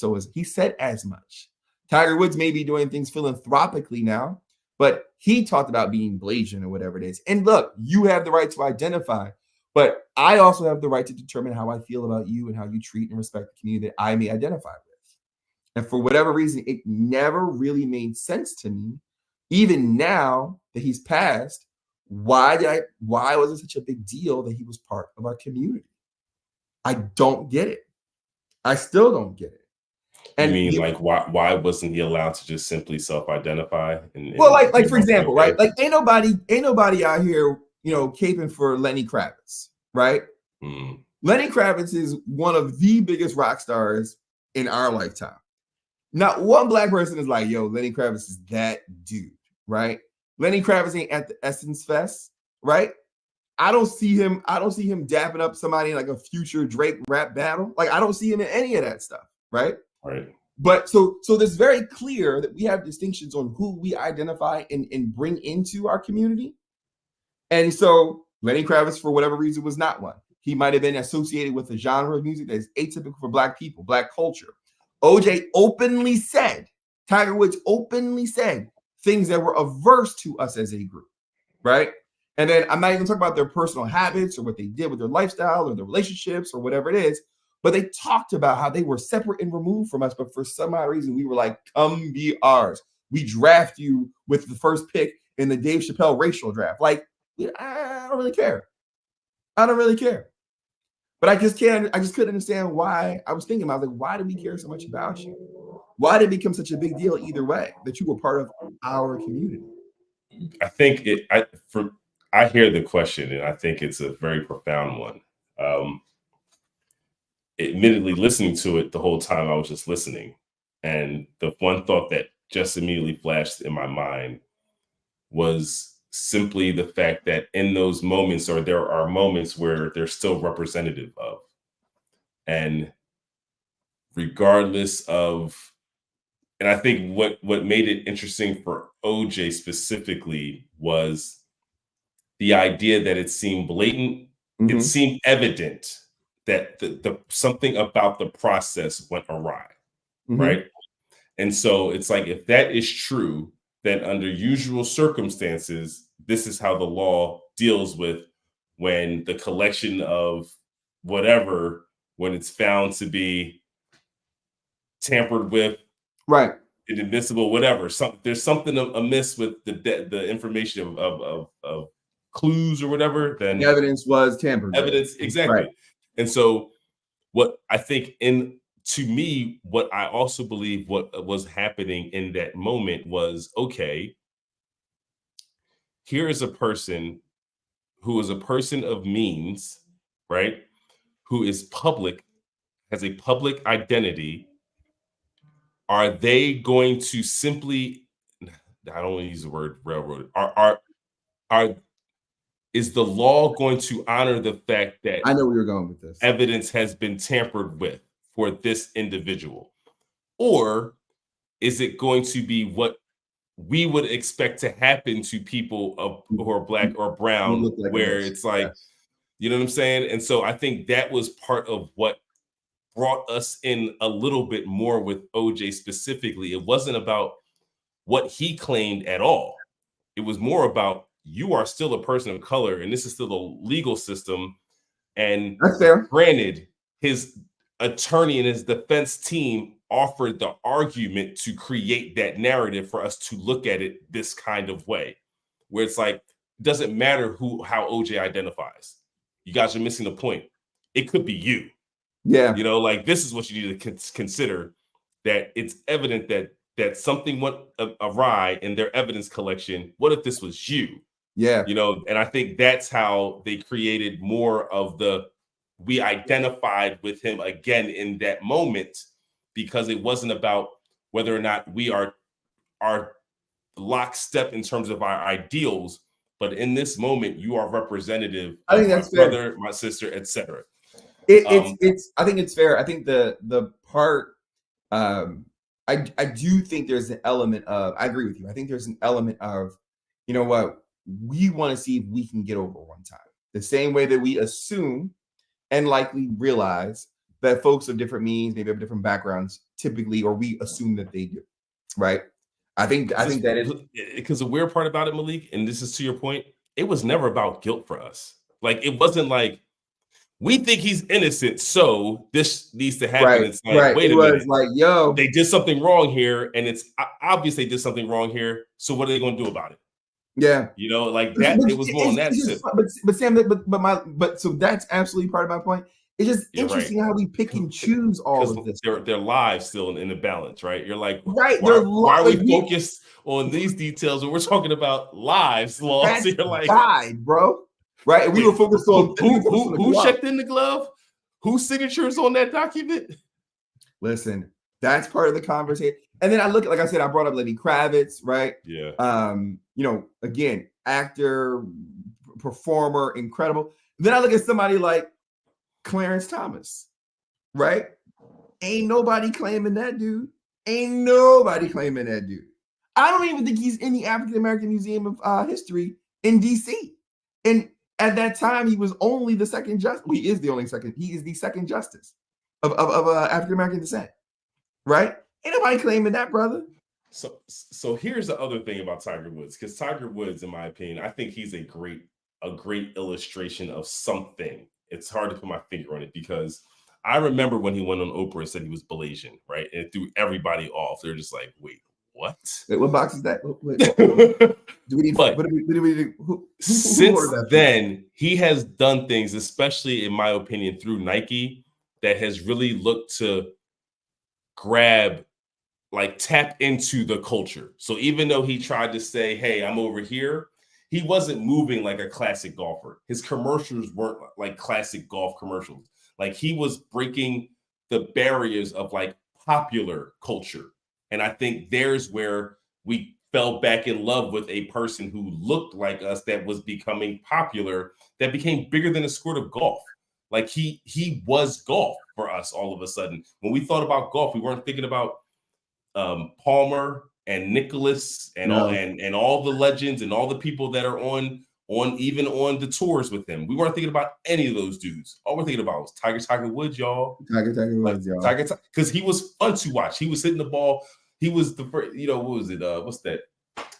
as much. Tiger Woods may be doing things philanthropically now, but he talked about being Blasian or whatever it is. And look, you have the right to identify, but I also have the right to determine how I feel about you and how you treat and respect the community that I may identify with. And for whatever reason, it never really made sense to me, even now that he's passed. Why was it such a big deal that he was part of our community? I don't get it. I still don't get it. And you mean like why wasn't he allowed to just simply self-identify? Well, like for example, right? Like ain't nobody out here, caping for Lenny Kravitz, right? Lenny Kravitz is one of the biggest rock stars in our lifetime. Not one black person is like, yo, Lenny Kravitz is that dude, right? Lenny Kravitz ain't at the Essence Fest, right? I don't see him dapping up somebody in like a future Drake rap battle. Like I don't see him in any of that stuff, right? Right. But so it's very clear that we have distinctions on who we identify and bring into our community. And so Lenny Kravitz, for whatever reason, was not one. He might have been associated with a genre of music that is atypical for black people, black culture. OJ openly said, Tiger Woods openly said things that were averse to us as a group, right? And then I'm not even talking about their personal habits or what they did with their lifestyle or their relationships or whatever it is, but they talked about how they were separate and removed from us. But for some odd reason, we were like, come be ours. We draft you with the first pick in the Dave Chappelle racial draft. Like, I don't really care. I don't really care. But I just couldn't understand why. I was like, why do we care so much about you? Why did it become such a big deal either way that you were part of our community? I think I hear the question, and I think it's a very profound one. Admittedly, listening to it the whole time, I was just listening. And the one thought that just immediately flashed in my mind was simply the fact that in those moments, or there are moments where they're still representative of. And regardless of, and I think what made it interesting for OJ specifically was the idea that it seemed blatant, it seemed evident that the something about the process went awry, right? And so it's like, if that is true, then under usual circumstances, this is how the law deals with when the collection of whatever, when it's found to be tampered with, right, inadmissible, whatever. There's something amiss with the information of clues or whatever. Then the evidence was tampered with. Evidence, exactly. Right. And so, what I think, to me, what I also believe what was happening in that moment was, okay, here is a person who is a person of means, right? Who is public, has a public identity. Are they going to simply, I don't want to use the word railroad, is the law going to honor the fact that I know where you're going with this, evidence has been tampered with for this individual? Or is it going to be what we would expect to happen to people who are black or brown, like where it's like, you know what I'm saying? And so I think that was part of what brought us in a little bit more with OJ specifically. It wasn't about what he claimed at all. It was more about, you are still a person of color, and this is still the legal system. And that's fair. Granted, his attorney and his defense team offered the argument to create that narrative for us to look at it this kind of way, where it's like, it doesn't matter how OJ identifies. You guys are missing the point. It could be you. Yeah. You know, like, this is what you need to consider, that it's evident that something went awry in their evidence collection. What if this was you? Yeah. You know, and I think that's how they created more of we identified with him again in that moment, because it wasn't about whether or not we are lockstep in terms of our ideals, but in this moment, you are representative of my brother, my sister, etc. I think it's fair. I think the part, I do think there's an element of, I agree with you. I think there's an element of, you know what, we want to see if we can get over one time. The same way that we assume and likely realize that folks of different means, maybe of different backgrounds, typically, or we assume that they do, right? I think that is, because the weird part about it, Malik, and this is to your point, it was never about guilt for us. Like, it wasn't like, we think he's innocent, so this needs to happen. Right, it's like, wait a minute, like, yo, they did something wrong here, and it's obvious they did something wrong here. So what are they going to do about it? Yeah, you know, like that. It was more on that. But Sam, but so that's absolutely part of my point. It's just interesting how we pick and choose all of this. Their lives still in the balance, right? You're like, right? Why are we focused on these details when we're talking about lives lost? So you're like, died, bro. Right? And we were focused on who checked in the glove? Whose signature is on that document? Listen, that's part of the conversation. And then I look at, like I said, I brought up Lenny Kravitz, right? Yeah. You know, again, actor, performer, incredible. Then I look at somebody like Clarence Thomas, right? Ain't nobody claiming that dude. Ain't nobody claiming that dude. I don't even think he's in the African American Museum of History in DC. And at that time, he was only the second justice. Well, he is the only second. He is the second justice of African American descent, right? Ain't nobody claiming that, brother. So here's the other thing about Tiger Woods, because Tiger Woods, in my opinion, I think he's a great illustration of something. It's hard to put my finger on it, because I remember when he went on Oprah and said he was Malaysian, right? And it threw everybody off. They're just like, wait, what? Wait, what box is that? Do we need? But who since then, he has done things, especially in my opinion, through Nike, that has really looked to tap into the culture. So even though he tried to say, hey, I'm over here, he wasn't moving like a classic golfer. His commercials weren't like classic golf commercials. Like, he was breaking the barriers of like popular culture. And I think there's where we fell back in love with a person who looked like us, that was becoming popular, that became bigger than a sport of golf. Like, he was golf for us all of a sudden. When we thought about golf, we weren't thinking about Palmer and Nicholas and all the legends and all the people that are on even on the tours with him. We weren't thinking about any of those dudes. All we're thinking about was Tiger Woods, y'all. Tiger Woods, y'all. Because he was fun to watch. He was hitting the ball. He was the first, what was it? What's that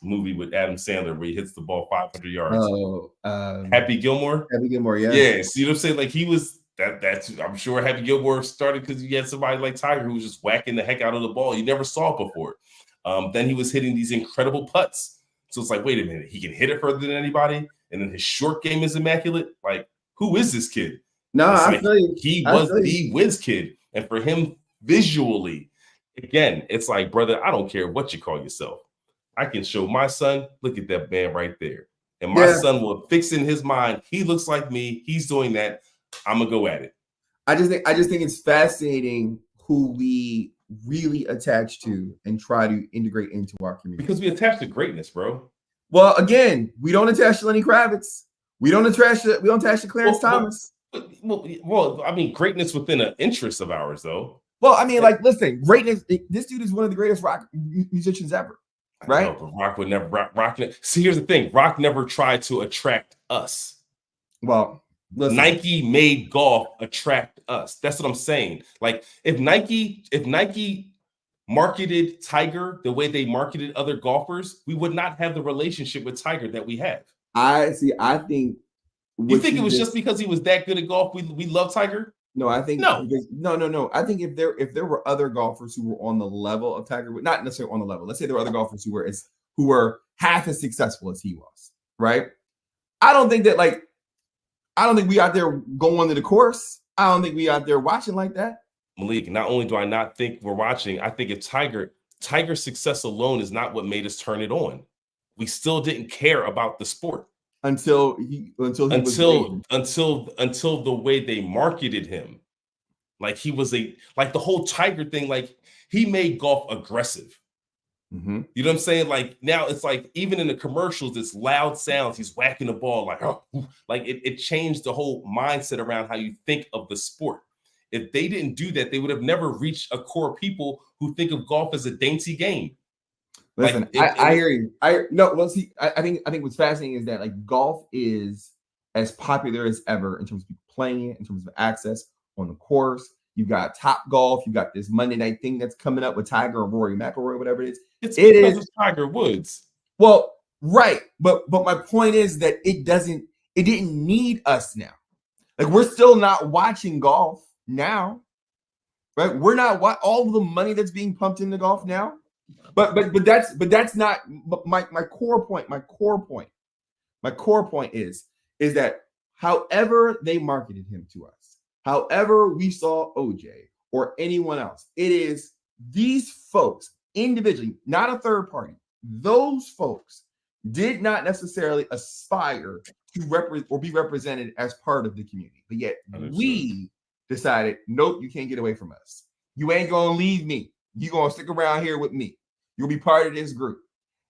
movie with Adam Sandler where he hits the ball 500 yards? Oh, Happy Gilmore. Happy Gilmore, yeah. Yes, you know what I'm saying? Like, he was that's I'm sure Happy Gilmore started because you had somebody like Tiger who was just whacking the heck out of the ball. You never saw it before. Then he was hitting these incredible putts. So it's like, wait a minute, he can hit it further than anybody, and then his short game is immaculate. Like, who is this kid? No, I feel you. He was the whiz kid, and for him visually, again, it's like, brother, I don't care what you call yourself. I can show my son, look at that man right there, and my son will fix in his mind, he looks like me. He's doing that. I'm gonna go at it. I just think it's fascinating who we really attach to and try to integrate into our community. Because we attach to greatness, bro. Well, again, we don't attach to Lenny Kravitz. We don't attach to Clarence Thomas. Well, I mean, greatness within an interest of ours, though. Well, I mean, like, listen, greatness. This dude is one of the greatest rock musicians ever. right? know, but Rock would never. Rock. See, here's the thing: Rock never tried to attract us. Well, listen, Nike made golf attract us. That's what I'm saying. Like if Nike marketed Tiger the way they marketed other golfers, we would not have the relationship with Tiger that we have. I think you think it was just because he was that good at golf we love Tiger? No, I think no. No. I think if there were other golfers who were on the level of Tiger, not necessarily on the level. Let's say there were other golfers who were half as successful as he was, right? I don't think we out there going to the course. I don't think we out there watching like that. Malik, not only do I not think we're watching, I think if Tiger's success alone is not what made us turn it on. We still didn't care about the sport. Until the way they marketed him. Like he was the whole Tiger thing, like he made golf aggressive. Mm-hmm. You know what I'm saying? Like now it's like even in the commercials, it's loud sounds. He's whacking the ball like it changed the whole mindset around how you think of the sport. If they didn't do that, they would have never reached a core of people who think of golf as a dainty game. Listen, I hear you. I think what's fascinating is that like golf is as popular as ever in terms of people playing it, in terms of access on the course. You've got Top Golf. You've got this Monday night thing that's coming up with Tiger or Rory McIlroy, whatever it is. It is Tiger Woods. Well, right, but my point is that it didn't need us now. Like we're still not watching golf now, right? We're not all of the money that's being pumped into golf now. But that's not my core point. My core point is that however they marketed him to us, however we saw OJ or anyone else, it is these folks individually, not a third party. Those folks did not necessarily aspire to be represented as part of the community, but yet we decided, nope, you can't get away from us. You ain't gonna leave me. You're gonna stick around here with me. You'll be part of this group.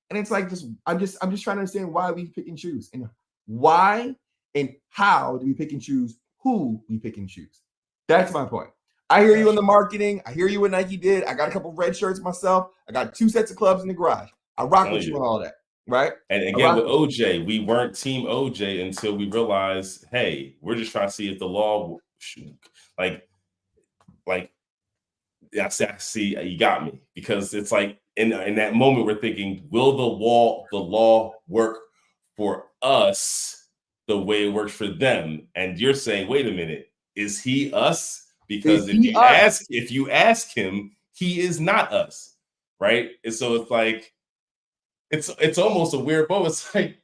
And it's like I'm just trying to understand why we pick and choose, and why and how do we pick and choose who we pick and choose. That's my point. I hear you in the marketing. I hear you what Nike did. I got a couple of red shirts myself. I got 2 sets of clubs in the garage. I rock with you on all that, right? And again, with OJ, we weren't team OJ until we realized, hey, we're just trying to see if the law, I see, you got me. Because it's like, in that moment, we're thinking, will the law work for us the way it works for them? And you're saying, wait a minute, is he us? Because if you ask him, he is not us, right? And so it's like, it's almost a weird moment. It's like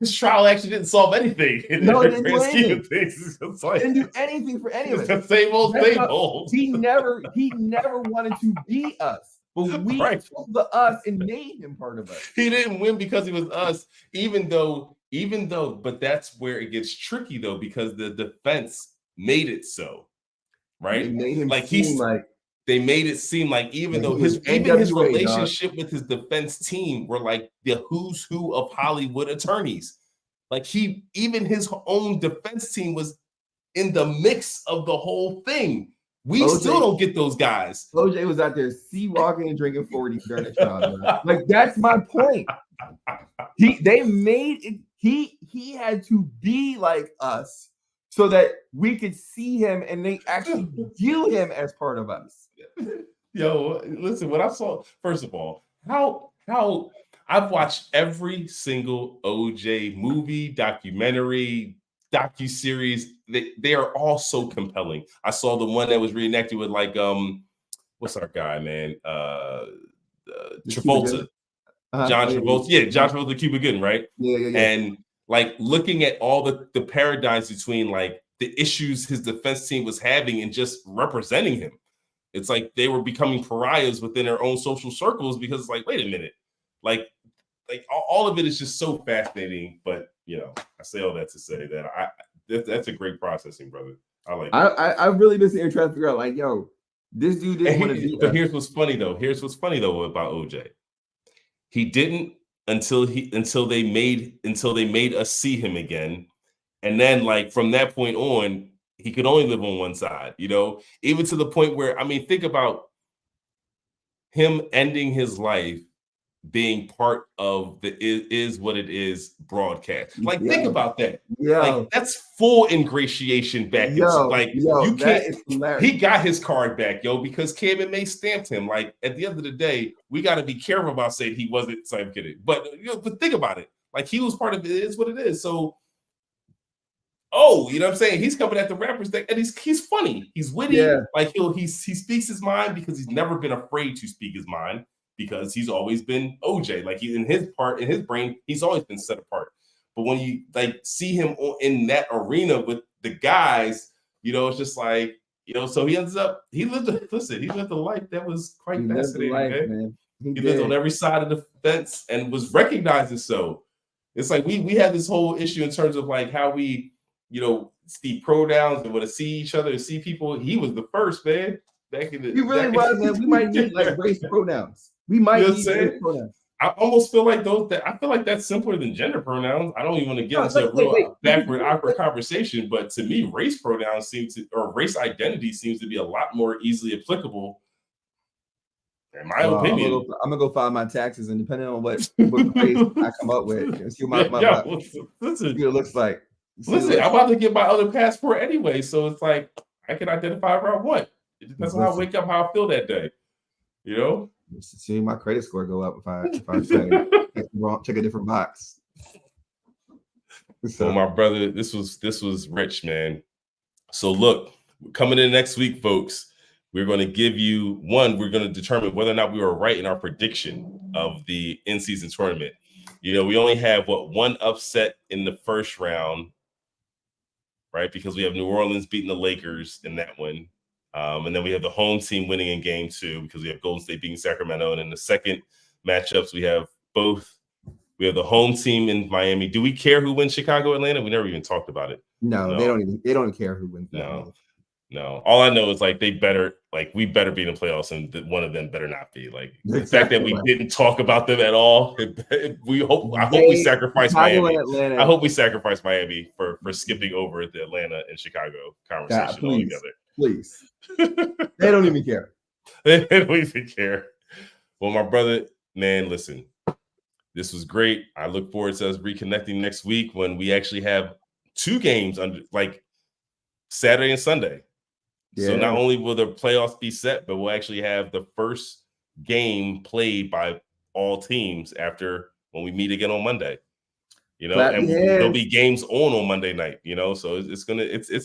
this trial actually didn't solve anything. No, it didn't do anything. It's like, didn't do anything for any of us. It's the same old. He never wanted to be us, but we took the us and made him part of us. He didn't win because he was us, even though, but that's where it gets tricky though, because the defense made it so, right? They made him they made it seem like even though his relationship with his defense team were like the who's who of Hollywood attorneys. Like even his own defense team was in the mix of the whole thing. We still don't get those guys. OJ was out there sea-walking and drinking 40 during the trial. Like that's my point. They made it. He had to be like us so that we could see him and they actually view him as part of us. Yo, listen, what I saw, first of all, how I've watched every single OJ movie, documentary, docuseries. They are all so compelling. I saw the one that was reenacted with like what's our guy, man? Travolta. John Travolta. Yeah, John Travolta, Cuba Gooding, right? Yeah. And like looking at all the paradigms between like the issues his defense team was having and just representing him. It's like they were becoming pariahs within their own social circles because it's like, wait a minute, like all of it is just so fascinating. But I say all that to say that that's a great processing, brother. I like. I really been sitting here trying to figure out, like, yo, this dude didn't want to do. But here's what's funny though about OJ. He didn't until they made us see him again, and then like from that point on, he could only live on one side, even to the point where, I mean, think about him ending his life being part of the is what it is broadcast. Like, think about that. Yo. Like, that's full ingratiation back into, like, you can't. He got his card back, yo, because Cam and May stamped him. Like, at the end of the day, we got to be careful about saying he wasn't. So I'm kidding, but but think about it. Like, he was part of it. Is what it is. So, you know what I'm saying? He's coming at the rappers and he's funny. He's witty. Yeah. Like, he speaks his mind because he's never been afraid to speak his mind. Because he's always been OJ, like in his brain, he's always been set apart. But when you like see him in that arena with the guys, you know, it's just like, you know. So he lived a life that was quite fascinating, man. He lived on every side of the fence and was recognized as so. It's like we had this whole issue in terms of like how we, you know, see pronouns and want to see each other and see people. He was the first, man. Back in the, he really was, man. We might need like race pronouns. We might need race pronouns. I almost feel like I feel like that's simpler than gender pronouns. I don't even want to get into a real backward, awkward conversation, but to me, race pronouns or race identity seems to be a lot more easily applicable. In my opinion, I'm gonna go file my taxes, and depending on what race I come up with, see what it looks like. Listen, I'm about to get my other passport anyway, so it's like I can identify where I want. It depends on how I wake up, how I feel that day. You know. See my credit score go up if I say check a different box. So my brother, this was rich, man. So look, coming in next week, folks, we're going to give you we're going to determine whether or not we were right in our prediction of the in-season tournament. You know, we only have one upset in the first round, right? Because we have New Orleans beating the Lakers in that one. And then we have the home team winning in game 2 because we have Golden State beating Sacramento. And in the second matchups, we have the home team in Miami. Do we care who wins Chicago, Atlanta? We never even talked about it. No. They don't even care who wins. No. All I know is like we better be in the playoffs, and one of them better not be. Like the fact that we didn't talk about them at all. I hope we sacrifice Miami. I hope we sacrifice Miami for skipping over the Atlanta and Chicago conversation altogether. Please. They don't even care. They don't even care. Well, my brother, man, listen, this was great. I look forward to us reconnecting next week when we actually have 2 games like Saturday and Sunday. Yeah. So not only will the playoffs be set, but we'll actually have the first game played by all teams after when we meet again on Monday. You know, there'll be games on Monday night. You know, so it's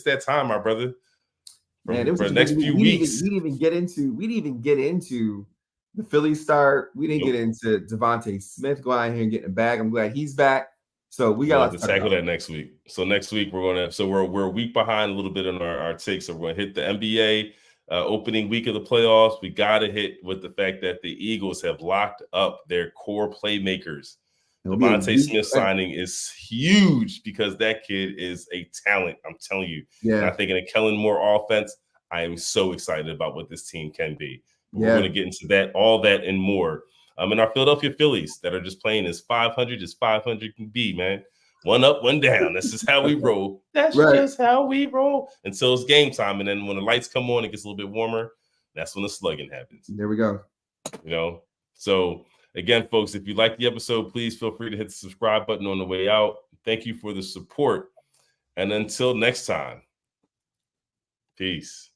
that time, my brother. For the next few weeks, we didn't even get into the Phillies start. We didn't get into Devontae Smith going out here and getting a bag. I'm glad he's back. So we got to tackle that next week. So next week we're a week behind a little bit on our takes. So we're gonna hit the NBA opening week of the playoffs. We got to hit with the fact that the Eagles have locked up their core playmakers. Devontae Smith signing is huge because that kid is a talent. I'm telling you. Yeah. And I think in a Kellen Moore offense, I am so excited about what this team can be. We're going to get into that, all that, and more. And our Philadelphia Phillies that are just playing as 500 can be, man. One up, one down. This is how we roll. That's just how we roll until it's game time. And then when the lights come on, it gets a little bit warmer. That's when the slugging happens. There we go. You know, so again, folks, if you like the episode, please feel free to hit the subscribe button on the way out. Thank you for the support. And until next time, peace.